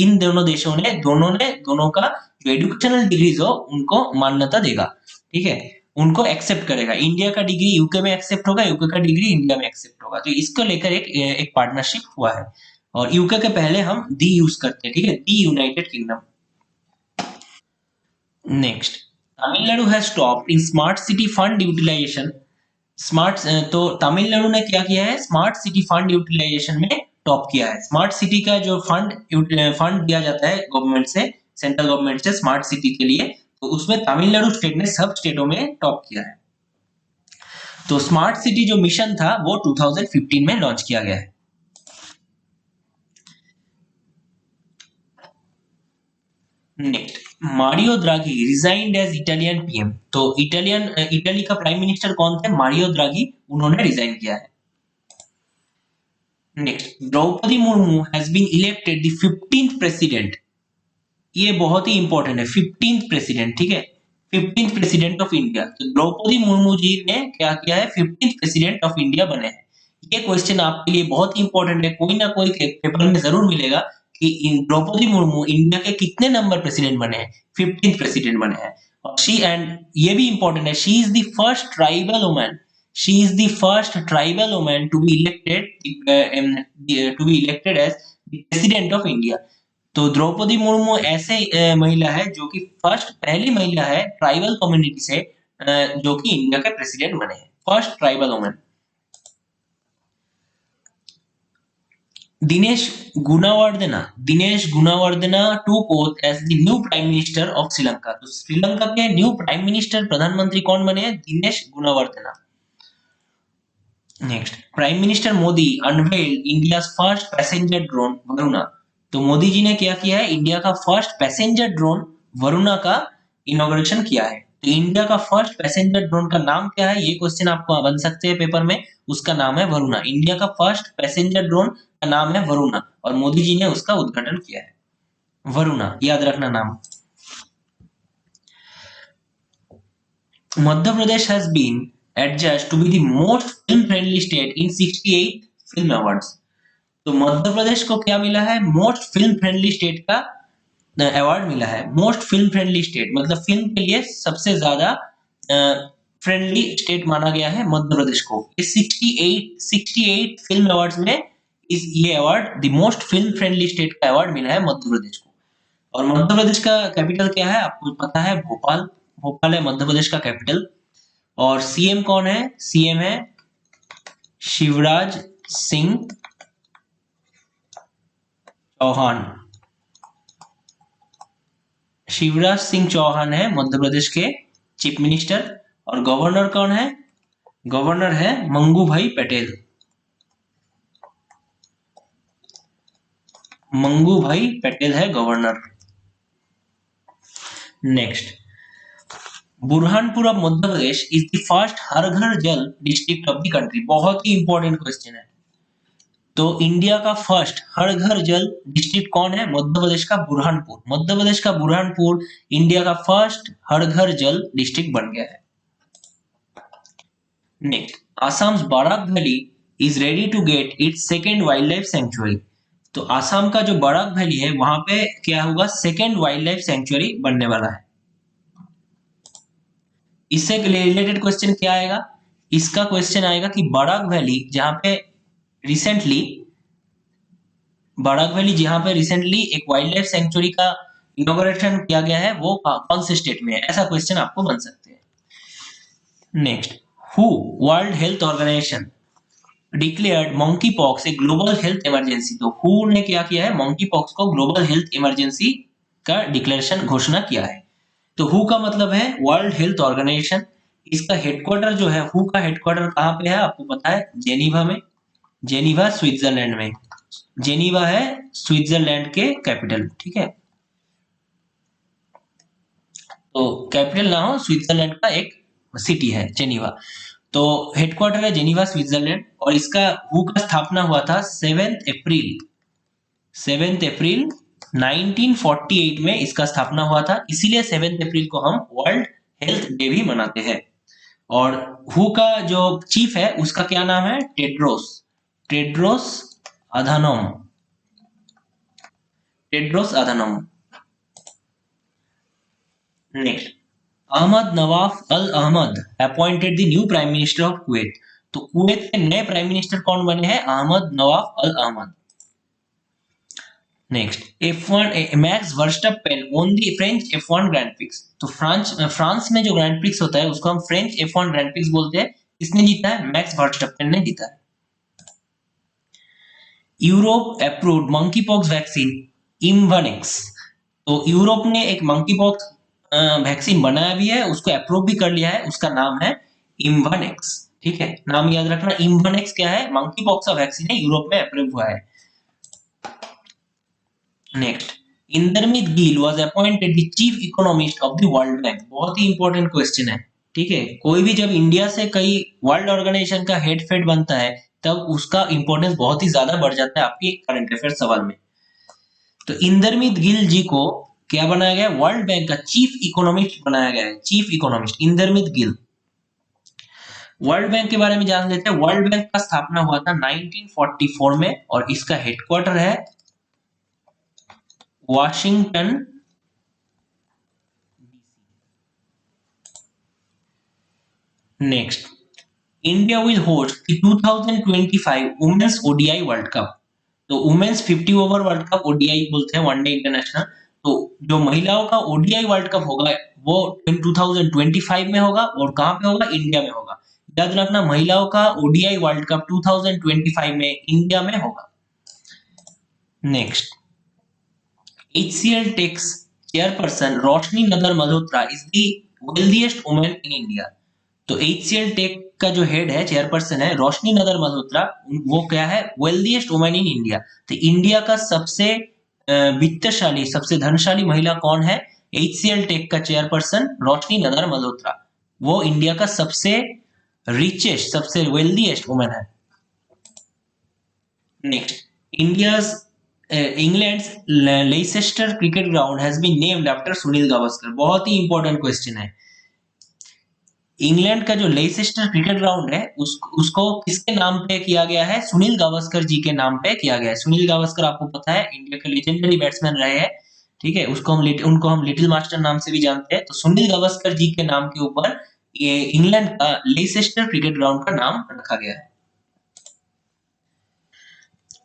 इन दोनों देशों ने दोनों का जो एजुकेशनल डिग्रीज हो उनको मान्यता देगा। ठीक है, उनको एक्सेप्ट करेगा। इंडिया का डिग्री यूके में एक्सेप्ट होगा, यूके का डिग्री इंडिया में एक्सेप्ट होगा। तो इसको लेकर एक पार्टनरशिप हुआ है। और यूके के पहले हम दी यूज करते हैं। ठीक है, the United Kingdom. Next, Tamil Nadu has topped in smart city fund utilisation. तो तमिलनाडु ने क्या किया है? स्मार्ट सिटी फंड यूटिलाइजेशन में टॉप किया है। स्मार्ट सिटी का जो फंड दिया जाता है गवर्नमेंट से, सेंट्रल गवर्नमेंट से स्मार्ट सिटी के लिए, तो उसमें तमिलनाडु स्टेट ने सब स्टेटों में टॉप किया है। तो स्मार्ट सिटी जो मिशन था वो 2015 में लॉन्च किया गया है। Next, Mario Draghi resigned as Italian PM. तो इटली का प्राइम मिनिस्टर कौन थे? मारियो द्रागी, उन्होंने रिजाइन किया है। Next, Draupadi Murmu has been elected the 15th president. ये बहुत ही इंपॉर्टेंट है, 15th प्रेसिडेंट। ठीक है, 15th प्रेसिडेंट ऑफ इंडिया। तो द्रौपदी मुर्मू जी ने क्या किया है? 15th प्रेसिडेंट ऑफ इंडिया बने हैं। ये क्वेश्चन आपके लिए बहुत ही इंपॉर्टेंट है, कोई ना कोई पेपर में जरूर मिलेगा कि द्रौपदी मुर्मू इंडिया के कितने नंबर प्रेसिडेंट बने हैं? 15th प्रेसिडेंट बने हैं। और ये भी इंपॉर्टेंट है, she is the first tribal woman, she is the first tribal woman to be elected as the president of India. तो द्रौपदी मुर्मू ऐसे महिला है जो कि पहली महिला है ट्राइबल कम्युनिटी से जो कि इंडिया के प्रेसिडेंट बने हैं, first tribal woman. Dinesh Gunawardena took oath as the new prime minister of Sri Lanka. तो श्रीलंका के न्यू प्राइम मिनिस्टर प्रधानमंत्री कौन बने हैं? Dinesh Gunawardena. Next, prime minister Modi unveiled India first passenger drone Varuna. तो मोदी जी ने क्या किया है? इंडिया का फर्स्ट पैसेंजर ड्रोन वरुणा का इनॉग्रेशन किया है। तो इंडिया का फर्स्ट पैसेंजर ड्रोन का नाम क्या है? ये क्वेश्चन आपको बन सकते हैं पेपर में। उसका नाम है वरुणा। इंडिया का फर्स्ट पैसेंजर ड्रोन का नाम है वरुणा और मोदी जी ने उसका उद्घाटन किया है। वरुणा, याद रखना नाम। Madhya Pradesh has been adjudged to be the most film friendly state in 68 film awards। तो मध्य प्रदेश को क्या मिला है? मोस्ट फिल्म फ्रेंडली स्टेट का अवार्ड मिला है। मोस्ट फिल्म फ्रेंडली स्टेट मतलब फिल्म के लिए सबसे ज्यादा फ्रेंडली स्टेट माना गया है मध्य प्रदेश को। इस 68 फिल्म अवार्ड्स में ये award the most film friendly state का अवार्ड मिला है मध्य प्रदेश को। और मध्य प्रदेश का कैपिटल क्या है? आपको पता है, भोपाल। भोपाल है मध्य प्रदेश का कैपिटल। और सीएम कौन है? सीएम है शिवराज सिंह चौहान। शिवराज सिंह चौहान है मध्य प्रदेश के चीफ मिनिस्टर। और गवर्नर कौन है? गवर्नर है मंगू भाई पटेल। मंगू भाई पटेल है governor. Next, Burhanpur of Madhya Pradesh is the first Har Ghar Jal district of the country. बहुत ही इंपॉर्टेंट क्वेश्चन है। तो इंडिया का फर्स्ट हर घर जल डिस्ट्रिक्ट कौन है? मध्य प्रदेश का बुरहानपुर। मध्य प्रदेश का बुरहानपुर इंडिया का फर्स्ट हर घर जल डिस्ट्रिक्ट बन गया है। Next, Assam Barak valley is ready to get its second wildlife sanctuary. तो आसाम का जो बराक वैली है वहां पे क्या होगा? सेकेंड वाइल्ड लाइफ सेंचुरी बनने वाला है। इससे रिलेटेड क्वेश्चन क्या आएगा? इसका क्वेश्चन आएगा कि बराक वैली जहां पे रिसेंटली एक वाइल्ड लाइफ सेंचुरी का इनॉग्रेशन किया गया है वो कौन से स्टेट में है? ऐसा क्वेश्चन आपको बन सकते हैं। नेक्स्ट, हु world health organisation declared monkeypox a global health emergency. तो हु ने क्या किया है? मंकी पॉक्स को ग्लोबल हेल्थ इमरजेंसी का डिक्लेरेशन घोषणा किया है। तो हु का मतलब है वर्ल्ड हेल्थ ऑर्गेनाइजेशन। इसका हेडक्वार्टर जो है, हु का हेडक्वार्टर कहाँ पे है? आपको पता है, जेनीवा में। जेनीवा स्विट्जरलैंड में। जेनीवा है स्विट्जरलैंड के कैपिटल। ठीक है, तो कैपिटल ना हो, स्विट्जरलैंड का एक सिटी है जेनीवा। तो हेडक्वार्टर है जेनीवा स्विट्जरलैंड। और इसका हु का स्थापना हुआ था 7 अप्रैल 1948 में इसका स्थापना हुआ था। इसीलिए 7 अप्रैल को हम वर्ल्ड हेल्थ डे भी मनाते हैं। और हु का जो चीफ है उसका क्या नाम है? Tedros Adhanom. Next, Ahmad Nawaf Al Ahmad appointed the new prime minister of Kuwait. तो कुवैत के नए प्राइम मिनिस्टर कौन बने हैं? Ahmad Nawaf Al Ahmad. Next, F1 Max Verstappen won the French F1 grand prix. तो France में जो grand prix होता है उसको हम फ्रेंच F1 ग्रैंड प्रिक्स बोलते हैं। किसने जीता है? मैक्स वर्स्टपेन ने जीता है। Europe approved monkey pox vaccine Imvanex. तो यूरोप ने एक मंकी पॉक्स वैक्सीन बनाया भी है, उसको अप्रूव भी कर लिया है। उसका नाम है इम्वानेक्स। ठीक है, नाम याद रखना। इम्वानेक्स क्या है? मंकी पॉक्स का वैक्सीन है, यूरोप में अप्रूव हुआ है। Next, Indermit Gill was appointed the chief economist of the World Bank. बहुत ही इंपॉर्टेंट क्वेश्चन है। ठीक है, कोई भी जब इंडिया से कई वर्ल्ड ऑर्गेनाइजेशन का हेड बनता है तब उसका इंपॉर्टेंस बहुत ही ज्यादा बढ़ जाता है आपके करंट अफेयर सवाल में। तो इंदरमित गिल जी को क्या बनाया गया? वर्ल्ड बैंक का चीफ इकोनॉमिस्ट बनाया गया है। Chief economist Indermit Gill. World Bank के बारे में जान लेते हैं। वर्ल्ड बैंक का स्थापना हुआ था 1944 में और इसका हेडक्वार्टर है Washington. Next, India will host the 2025 women's ODI world cup. तो women's 50 over world cup ODI बोलते हैं, वनडे इंटरनेशनल। तो जो महिलाओं का ओडीआई वर्ल्ड कप होगा वो 2025 में होगा। और कहां पे होगा? इंडिया में होगा। याद रखना, महिलाओं का ओडीआई वर्ल्ड कप 2025 में इंडिया में होगा। Next, HCL takes chairperson Roshni Nadar Malhotra is the wealthiest women in India. तो HCL टेक का जो हेड है, चेयरपर्सन है रोशनी नदर मल्होत्रा, वो क्या है, वेल्दीएस्ट वुमेन इन इंडिया। तो इंडिया का सबसे वित्तशाली, सबसे धनशाली महिला कौन है? HCL टेक का चेयरपर्सन रोशनी नदर मल्होत्रा, वो इंडिया का सबसे रिचेस्ट, सबसे वेल्दीएस्ट वुमेन है। Next, India's England's Leicester cricket ground has been named after Sunil Gavaskar. बहुत ही इंपॉर्टेंट क्वेश्चन है। इंग्लैंड का जो लेसेस्टर क्रिकेट ग्राउंड है उसको किसके नाम पे किया गया है? सुनील गावस्कर जी के नाम पे किया गया है। सुनील गावस्कर आपको पता है इंडिया के लेजेंडरी बैट्समैन रहे हैं, ठीक है, उनको हम लिटिल मास्टर नाम से भी जानते हैं। तो सुनील गावस्कर जी के नाम के ऊपर ये इंग्लैंड का लेसेस्टर क्रिकेट ग्राउंड का नाम रखा गया है।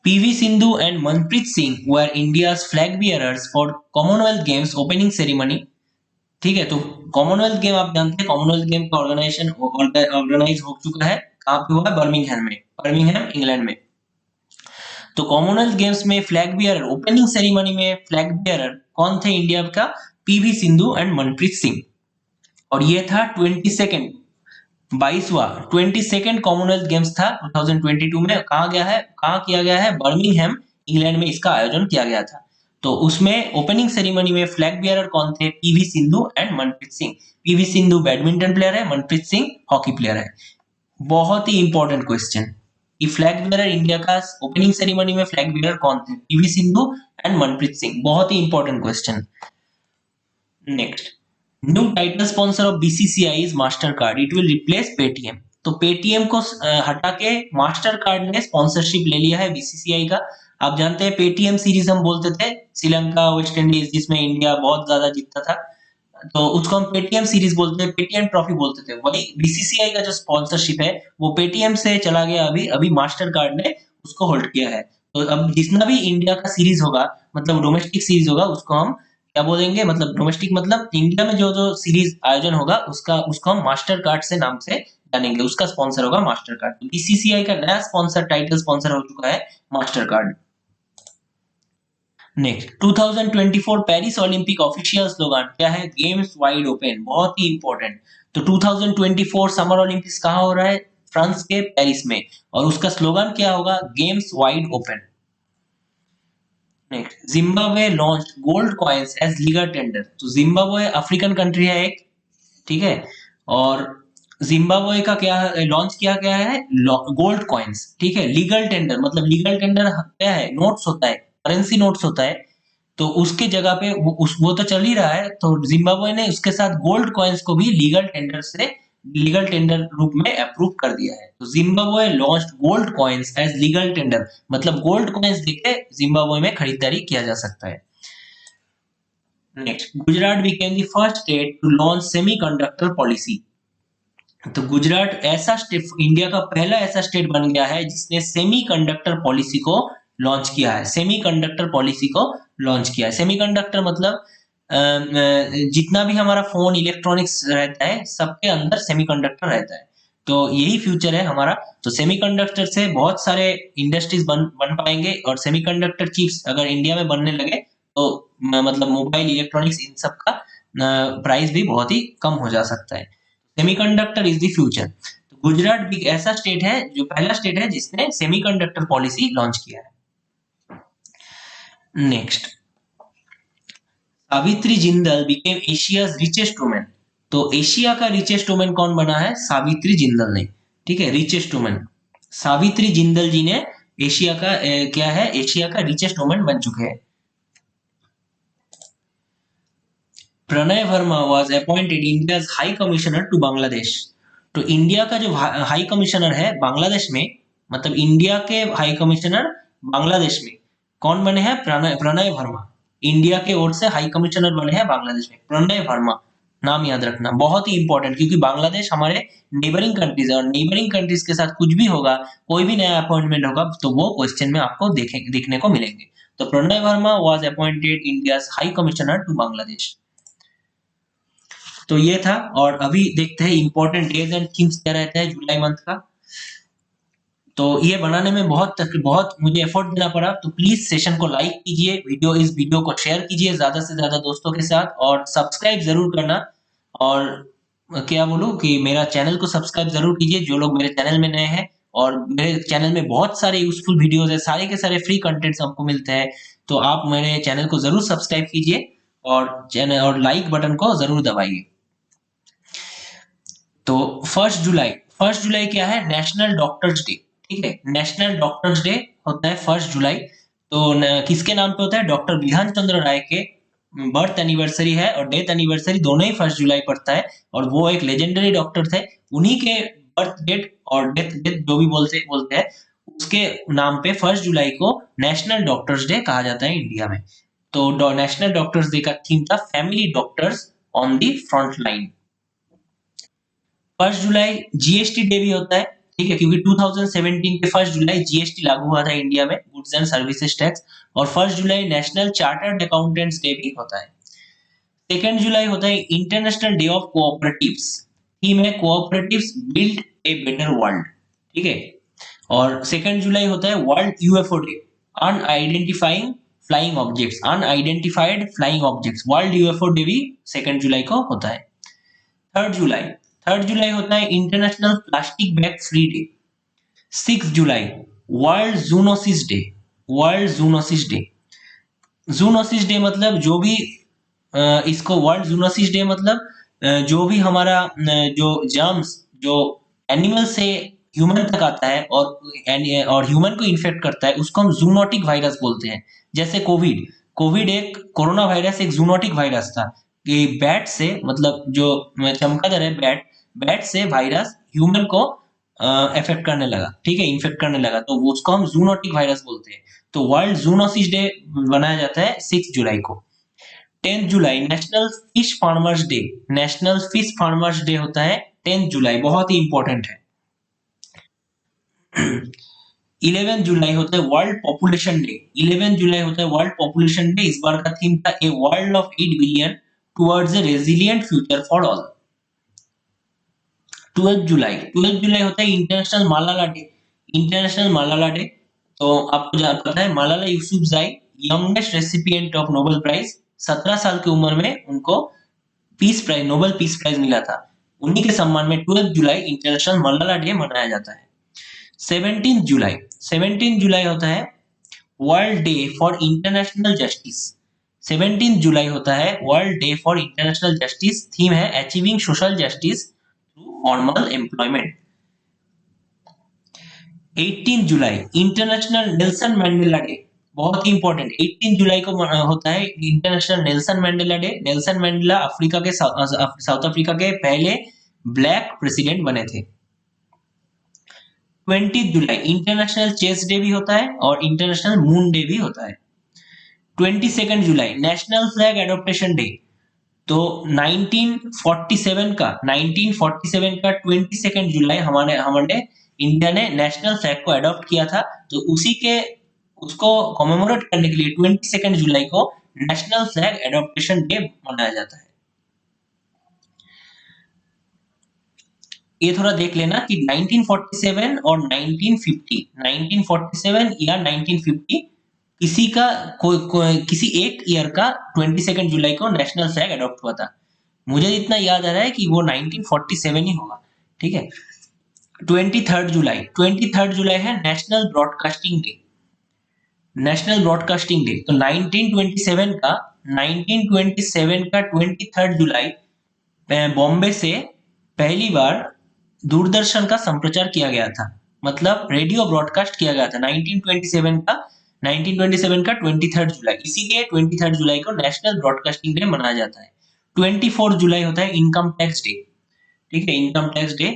PV Sindhu and Manpreet Singh were India's flag bearers for Commonwealth Games opening ceremony। ठीक है, तो कॉमनवेल्थ गेम आप जानते हैं, कॉमनवेल्थ गेम का ऑर्गेनाइज हो चुका है, कहाँ पे हुआ है? बर्मिंघम में, बर्मिंघम इंग्लैंड में। तो कॉमनवेल्थ गेम्स में फ्लैग बियरर, ओपनिंग सेरेमनी में फ्लैग बियरर कौन थे इंडिया का? PV Sindhu and Manpreet Singh. और ये था 22वां कॉमनवेल्थ गेम्स था 2022 में। कहा गया है, कहाँ किया गया है? बर्मिंघम इंग्लैंड में इसका आयोजन किया गया था। तो उसमें ओपनिंग सेरेमनी में फ्लैग बियरर कौन थे? PV Sindhu and Manpreet Singh. PV Sindhu badminton player है, मनप्रीत सिंह हॉकी प्लेयर है। बहुत ही इंपॉर्टेंट क्वेश्चन, कि फ्लैग बियरर इंडिया का ओपनिंग सेरेमनी में फ्लैग बियरर कौन थे? PV Sindhu and Manpreet Singh. बहुत ही important question. Next, new title sponsor of BCCI is Mastercard, it will replace Paytm. तो पेटीएम को हटा के मास्टर कार्ड ने स्पॉन्सरशिप ले लिया है BCCI का। आप जानते हैं पेटीएम सीरीज हम बोलते थे, श्रीलंका, वेस्ट इंडीज, जिसमें इंडिया बहुत ज्यादा जीतता था, तो उसको हम पेटीएम सीरीज बोलते हैं, पेटीएम ट्रॉफी बोलते थे। वही BCCI का जो स्पॉन्सरशिप है वो पेटीएम से चला गया, अभी अभी मास्टर कार्ड ने उसको होल्ड किया है। तो अब जितना भी इंडिया का सीरीज होगा, मतलब डोमेस्टिक सीरीज होगा, उसको हम क्या बोलेंगे? मतलब डोमेस्टिक मतलब इंडिया में जो जो सीरीज आयोजन होगा उसको हम मास्टर कार्ड से नाम से जानेंगे, उसका स्पॉन्सर होगा मास्टर कार्ड। तो BCCI का नया स्पॉन्सर, टाइटल स्पॉन्सर हो चुका है master card. Next, 2024 Paris Olympic official slogan क्या है? Games wide open. बहुत ही इंपॉर्टेंट। तो 2024 समर ओलंपिक्स कहाँ हो रहा है? फ्रांस के पेरिस में, और उसका स्लोगन क्या होगा? Games wide open. Next, Zimbabwe launched gold coins as legal tender. तो जिम्बाब्वे अफ्रीकन कंट्री है एक, ठीक है, और जिम्बाब्वे का क्या लॉन्च किया गया है? गोल्ड कॉइन्स, ठीक है। लीगल टेंडर मतलब लीगल टेंडर क्या है? नोट्स होता है, करेंसी नोट्स होता है। तो उसके जगह पे वो तो चल ही रहा है, तो जिम्बाब्वे ने उसके साथ गोल्ड कॉइन्स को भी लीगल टेंडर रूप में अप्रूव कर दिया है। तो Zimbabwe launched gold coins as legal tender, मतलब गोल्ड कॉइन्स देके जिम्बाब्वे में खरीदारी किया जा सकता है। Next, Gujarat became the first state to launch semiconductor policy. तो गुजरात ऐसा स्टेट, इंडिया का पहला ऐसा स्टेट बन गया है जिसने सेमीकंडक्टर पॉलिसी को लॉन्च किया है। सेमीकंडक्टर पॉलिसी को लॉन्च किया है। सेमीकंडक्टर मतलब जितना भी हमारा फोन, इलेक्ट्रॉनिक्स रहता है, सबके अंदर सेमीकंडक्टर रहता है। तो यही फ्यूचर है हमारा। तो सेमीकंडक्टर से बहुत सारे इंडस्ट्रीज बन पाएंगे, और सेमीकंडक्टर चिप्स अगर इंडिया में बनने लगे तो मतलब मोबाइल, इलेक्ट्रॉनिक्स, इन सब का प्राइस भी बहुत ही कम हो जा सकता है। Semiconductor is the future. तो गुजरात भी ऐसा स्टेट है, जो पहला स्टेट है जिसने सेमीकंडक्टर पॉलिसी लॉन्च किया है। Next, Savitri Jindal became Asia's richest women. तो एशिया का रिचेस्ट वुमेन कौन बना है? सावित्री जिंदल ने, ठीक है, रिचेस्ट वुमेन। सावित्री जिंदल जी ने एशिया का क्या है? एशिया का रिचेस्ट वुमेन बन चुके हैं। Pranay Verma was appointed India's high commissioner to Bangladesh. तो इंडिया का जो हाई कमिश्नर है बांग्लादेश में, मतलब इंडिया के हाई कमिश्नर बांग्लादेश में कौन बने हैं? प्रणय वर्मा। इंडिया के ओर से हाई कमिश्नर बने हैं बांग्लादेश में, प्रणय वर्मा। नाम याद रखना, बहुत ही इंपॉर्टेंट, क्योंकि बांग्लादेश हमारे नेबरिंग कंट्रीज है, और नेबरिंग कंट्रीज के साथ कुछ भी होगा, कोई भी नया अपॉइंटमेंट होगा, तो वो क्वेश्चन में आपको देखने को मिलेंगे। तो Pranay Verma was appointed India's high commissioner to Bangladesh. तो ये था, और अभी देखते हैं इंपॉर्टेंट डेज एंड थीम्स क्या रहता है जुलाई मंथ का। तो ये बनाने में बहुत मुझे एफर्ट देना पड़ा। तो प्लीज सेशन को लाइक कीजिए, इस वीडियो को शेयर कीजिए ज्यादा से ज्यादा दोस्तों के साथ, और सब्सक्राइब जरूर करना। और क्या बोलूं कि मेरा चैनल को सब्सक्राइब जरूर कीजिए जो लोग मेरे चैनल में नए हैं। और मेरे चैनल में बहुत सारे यूजफुल वीडियोस है, सारे के सारे फ्री कंटेंट्स हमको मिलते हैं। तो आप मेरे चैनल को जरूर सब्सक्राइब कीजिए और लाइक बटन को जरूर दबाइए। तो 1 जुलाई, 1 जुलाई क्या है? National doctors day. ठीक है, नेशनल डॉक्टर्स डे होता है 1 जुलाई। तो किसके नाम पे होता है? डॉक्टर बिधान चंद्र राय के बर्थ एनिवर्सरी है और डेथ एनिवर्सरी दोनों ही 1 जुलाई पड़ता है। और वो एक लेजेंडरी डॉक्टर थे, उन्हीं के बर्थ डेट और डेथ डेथ जो भी बोलते बोलते हैं उसके नाम पे 1 जुलाई को नेशनल डॉक्टर्स डे कहा जाता है इंडिया में। तो नेशनल डॉक्टर्स डे का थीम था family doctors on the front line. 1 July GST day भी होता है। ठीक है, क्योंकि 2017 के 1 जुलाई जीएसटी लागू हुआ था इंडिया में, गुड्स एंड सर्विसेज टैक्स। और 1 जुलाई नेशनल चार्टर्ड अकाउंटेंट्स डे भी होता है। 2 जुलाई होता है international day of cooperatives. Theme है cooperatives build a better world. ठीक है, और 2 जुलाई होता है world UFO day, unidentifying flying objects, unidentified flying objects. World UFO day भी 2 जुलाई को होता है। 3 जुलाई, 3 जुलाई होता है international plastic bag free day. 6 जुलाई world zoonosis day, world zoonosis day. Zoonosis day मतलब जो भी इसको वर्ल्ड जूनोसिस डे मतलब जो भी हमारा जो जर्म्स जो एनिमल से ह्यूमन तक आता है और ह्यूमन को इन्फेक्ट करता है उसको हम जूनोटिक वायरस बोलते हैं। जैसे कोविड, कोविड एक कोरोना वायरस एक जूनोटिक वायरस था कि बैट से, मतलब जो चमगादड़ है बैट, बैट से वायरस ह्यूमन को इफेक्ट करने लगा। ठीक है, इन्फेक्ट करने लगा, तो उसको हम जूनोटिक वायरस बोलते हैं। तो वर्ल्ड जूनोसिस डे मनाया जाता है 6 जुलाई को। 10 जुलाई national fish farmers day, national fish farmers day होता है 10 जुलाई, बहुत ही इंपॉर्टेंट है। 11 जुलाई होता है वर्ल्ड पॉपुलेशन डे, 11 जुलाई होता है वर्ल्ड पॉपुलेशन डे। इस बार का थीम था a world of 8 billion towards a resilient future for all. 12 जुलाई, 12 जुलाई होता है इंटरनेशनल मालाला डे, इंटरनेशनल मालाला डे। तो आपको पता है Malala Yousafzai youngest recipient of Nobel prize, 17 साल की उम्र में उनको peace prize, Nobel peace prize मिला था। उन्हीं के सम्मान में 12 जुलाई इंटरनेशनल मालाला डे मनाया जाता है। 17 जुलाई, 17 जुलाई होता है world day for international justice. 17 जुलाई होता है world day for international justice. Theme है achieving social justice through formal employment. 18 जुलाई इंटरनेशनल नेल्सन मैंडेला डे, बहुत ही इंपॉर्टेंट। 18 जुलाई को होता है international Nelson Mandela day. Nelson Mandela Africa के साउथ अफ्रीका के पहले ब्लैक प्रेसिडेंट बने थे। 20 जुलाई इंटरनेशनल चेस डे भी होता है और इंटरनेशनल मून डे भी होता है। 22 जुलाई नेशनल फ्लैग एडॉप्टेशन डे। तो 1947 का 22 जुलाई हमारे हमारे इंडिया ने नेशनल फ्लैग को अडॉप्ट किया था। तो उसी के उसको कमेमोरेट करने के लिए 22 जुलाई को नेशनल फ्लैग एडॉप्टेशन डे मनाया जाता है। ये थोड़ा देख लेना कि 1947 और 1950, 1947 या 1950 किसी का किसी एक ईयर का 22 जुलाई को नेशनल फ्लैग अडॉप्ट हुआ था। मुझे इतना याद आ रहा है कि वो 1947 ही होगा। ठीक है, 23 जुलाई, 23 जुलाई है national broadcasting day, national broadcasting day. तो 1927 का 23 जुलाई बॉम्बे से पहली बार दूरदर्शन का संप्रचार किया गया था, मतलब रेडियो ब्रॉडकास्ट किया गया था 1927 का 23 जुलाई। इसीलिए 23 जुलाई को नेशनल ब्रॉडकास्टिंग डे मनाया जाता है। 24 जुलाई होता है इनकम टैक्स डे। ठीक है, इनकम टैक्स डे।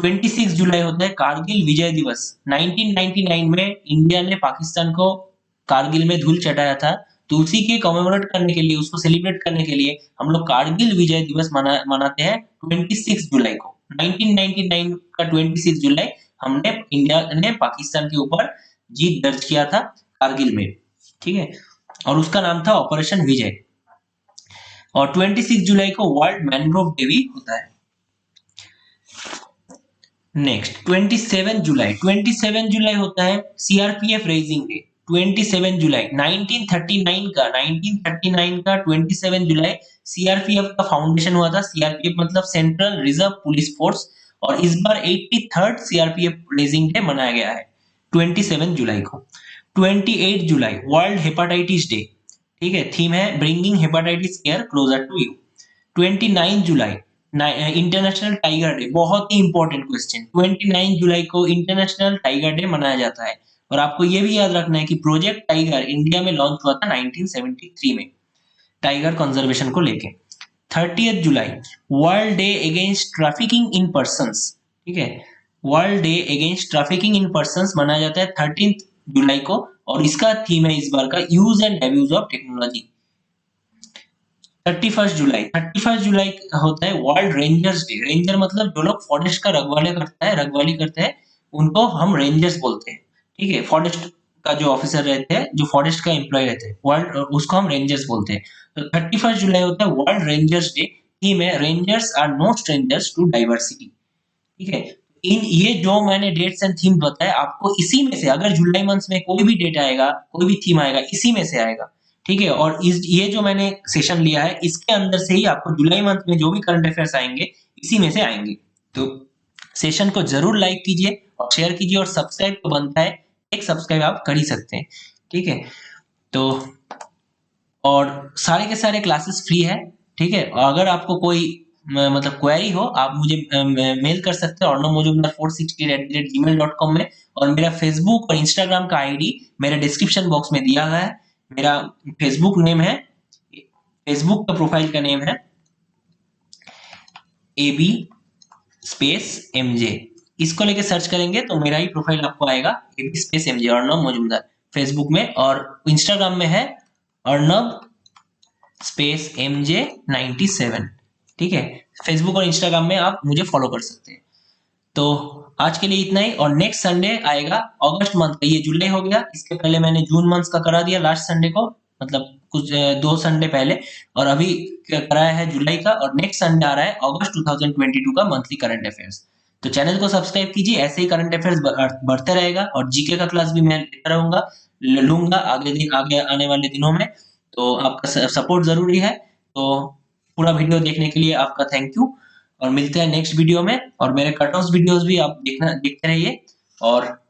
26 जुलाई होता है कारगिल विजय दिवस। 1999 में इंडिया ने पाकिस्तान को कारगिल में धूल चटाया था, तो उसी के कमेमोरेट करने के लिए, उसको सेलिब्रेट करने के लिए हम लोग कारगिल विजय दिवस मनाते हैं 26 जुलाई को। 1999 का 26 जुलाई हमने इंडिया ने पाकिस्तान के ऊपर जीत दर्ज किया था कारगिल में। ठीक है, और उसका नाम था ऑपरेशन विजय। और 26 जुलाई को वर्ल्ड मैनग्रोव डे भी होता है। नेक्स्ट 27 जुलाई होता है सीआरपीएफ रेजिंग डे। 27 जुलाई 1939 का 27 जुलाई सीआरपीएफ का फाउंडेशन हुआ था। सीआरपीएफ मतलब सेंट्रल रिजर्व पुलिस फोर्स, और इस बार 83rd सीआरपीएफ रेजिंग डे मनाया गया है 27 जुलाई को। 28 जुलाई वर्ल्ड हेपेटाइटिस डे, ठीक है, थीम है bringing hepatitis care closer to you. 29 जुलाई इंटरनेशनल टाइगर डे, बहुत ही इंपॉर्टेंट क्वेश्चन। 29 जुलाई को इंटरनेशनल टाइगर डे मनाया जाता है, और आपको ये भी याद रखना है कि प्रोजेक्ट टाइगर इंडिया में लॉन्च हुआ था 1973 में, टाइगर कंजर्वेशन को लेके। 30 जुलाई world day against trafficking in persons, ठीक है, world day against trafficking in persons मनाया जाता है 13 जुलाई को, और इसका थीम है इस बार का use and abuse of technology. 31 जुलाई होता है वर्ल्ड रेंजर्स डे। रेंजर मतलब जो लोग फॉरेस्ट का रखवाली करते हैं उनको हम रेंजर्स बोलते हैं, ठीक है। फॉरेस्ट का जो ऑफिसर रहते हैं, जो फॉरेस्ट का एम्प्लॉय रहते हैं, वर्ल्ड उसको हम रेंजर्स बोलते हैं। तो 31 जुलाई होता है वर्ल्ड रेंजर्स डे। थीम है rangers are no strangers to diversity, ठीक है। इन ये जो मैंने डेट्स एंड थीम बताया आपको, इसी में से अगर जुलाई मंथ में कोई भी डेट आएगा, कोई भी थीम आएगा, इसी में से आएगा, ठीक है। और इस ये जो मैंने सेशन लिया है इसके अंदर से ही आपको जुलाई मंथ में जो भी करंट अफेयर्स आएंगे इसी में से आएंगे। तो सेशन को जरूर लाइक कीजिए और शेयर कीजिए, और सब्सक्राइब तो बनता है, एक सब्सक्राइब आप कर ही सकते हैं, ठीक है। तो और सारे के सारे क्लासेस फ्री है, ठीक है। और अगर आपको कोई मतलब क्वेरी हो आप मुझे मेल कर सकते हैं ornavmojumdar460@gmail.com में, और मेरा फेसबुक और इंस्टाग्राम का आईडी मेरे डिस्क्रिप्शन बॉक्स में दिया गया है। मेरा फेसबुक नेम है, फेसबुक का प्रोफाइल का नेम है AB स्पेस MJ। इसको लेके सर्च करेंगे तो मेरा ही प्रोफाइल आपको आएगा, AB space MJ Arnav Majumdar Facebook में, और इंस्टाग्राम में है अर्णव स्पेस MJ97, ठीक है। फेसबुक और इंस्टाग्राम में आप मुझे फॉलो कर सकते हैं। तो आज के लिए इतना ही, और नेक्स्ट संडे आएगा अगस्त मंथ का, ये जुलाई हो गया, इसके पहले मैंने जून मंथ का करा दिया लास्ट संडे को, मतलब कुछ 2 संडे पहले, और अभी कराया है जुलाई का, और नेक्स्ट संडे आ रहा है अगस्त 2022 का मंथली करंट अफेयर्स। तो चैनल को सब्सक्राइब कीजिए, ऐसे ही करंट अफेयर्स बढ़ते रहेगा, और जीके का क्लास भी मैं लेता रहूंगा, लूंगा आगे आने वाले दिनों में। तो आपका सपोर्ट जरूरी है। तो पूरा वीडियो देखने के लिए आपका थैंक यू, और मिलते हैं नेक्स्ट वीडियो में, और मेरे कट ऑफ वीडियोस भी आप देखते रहिए, और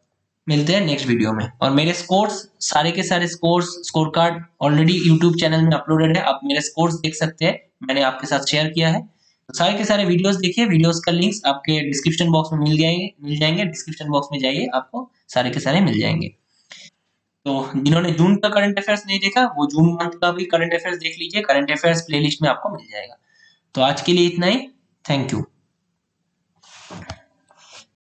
मिलते हैं नेक्स्ट वीडियो में। और मेरे स्कोर्स, सारे के सारे scores, score card already YouTube channel में अपलोडेड है, आप मेरे स्कोर्स देख सकते हैं, मैंने आपके साथ शेयर किया है। तो सारे के सारे वीडियोस देखिए, वीडियोस का लिंक्स आपके डिस्क्रिप्शन बॉक्स में मिल जाएंगे, डिस्क्रिप्शन बॉक्स में जाइए, आपको सारे के सारे मिल जाएंगे। तो जिन्होंने जून का करंट अफेयर्स नहीं देखा वो जून मंथ का भी करंट अफेयर्स देख लीजिए, करंट अफेयर्स प्लेलिस्ट में आपको मिल जाएगा। तो आज के लिए इतना ही, थैंक यू।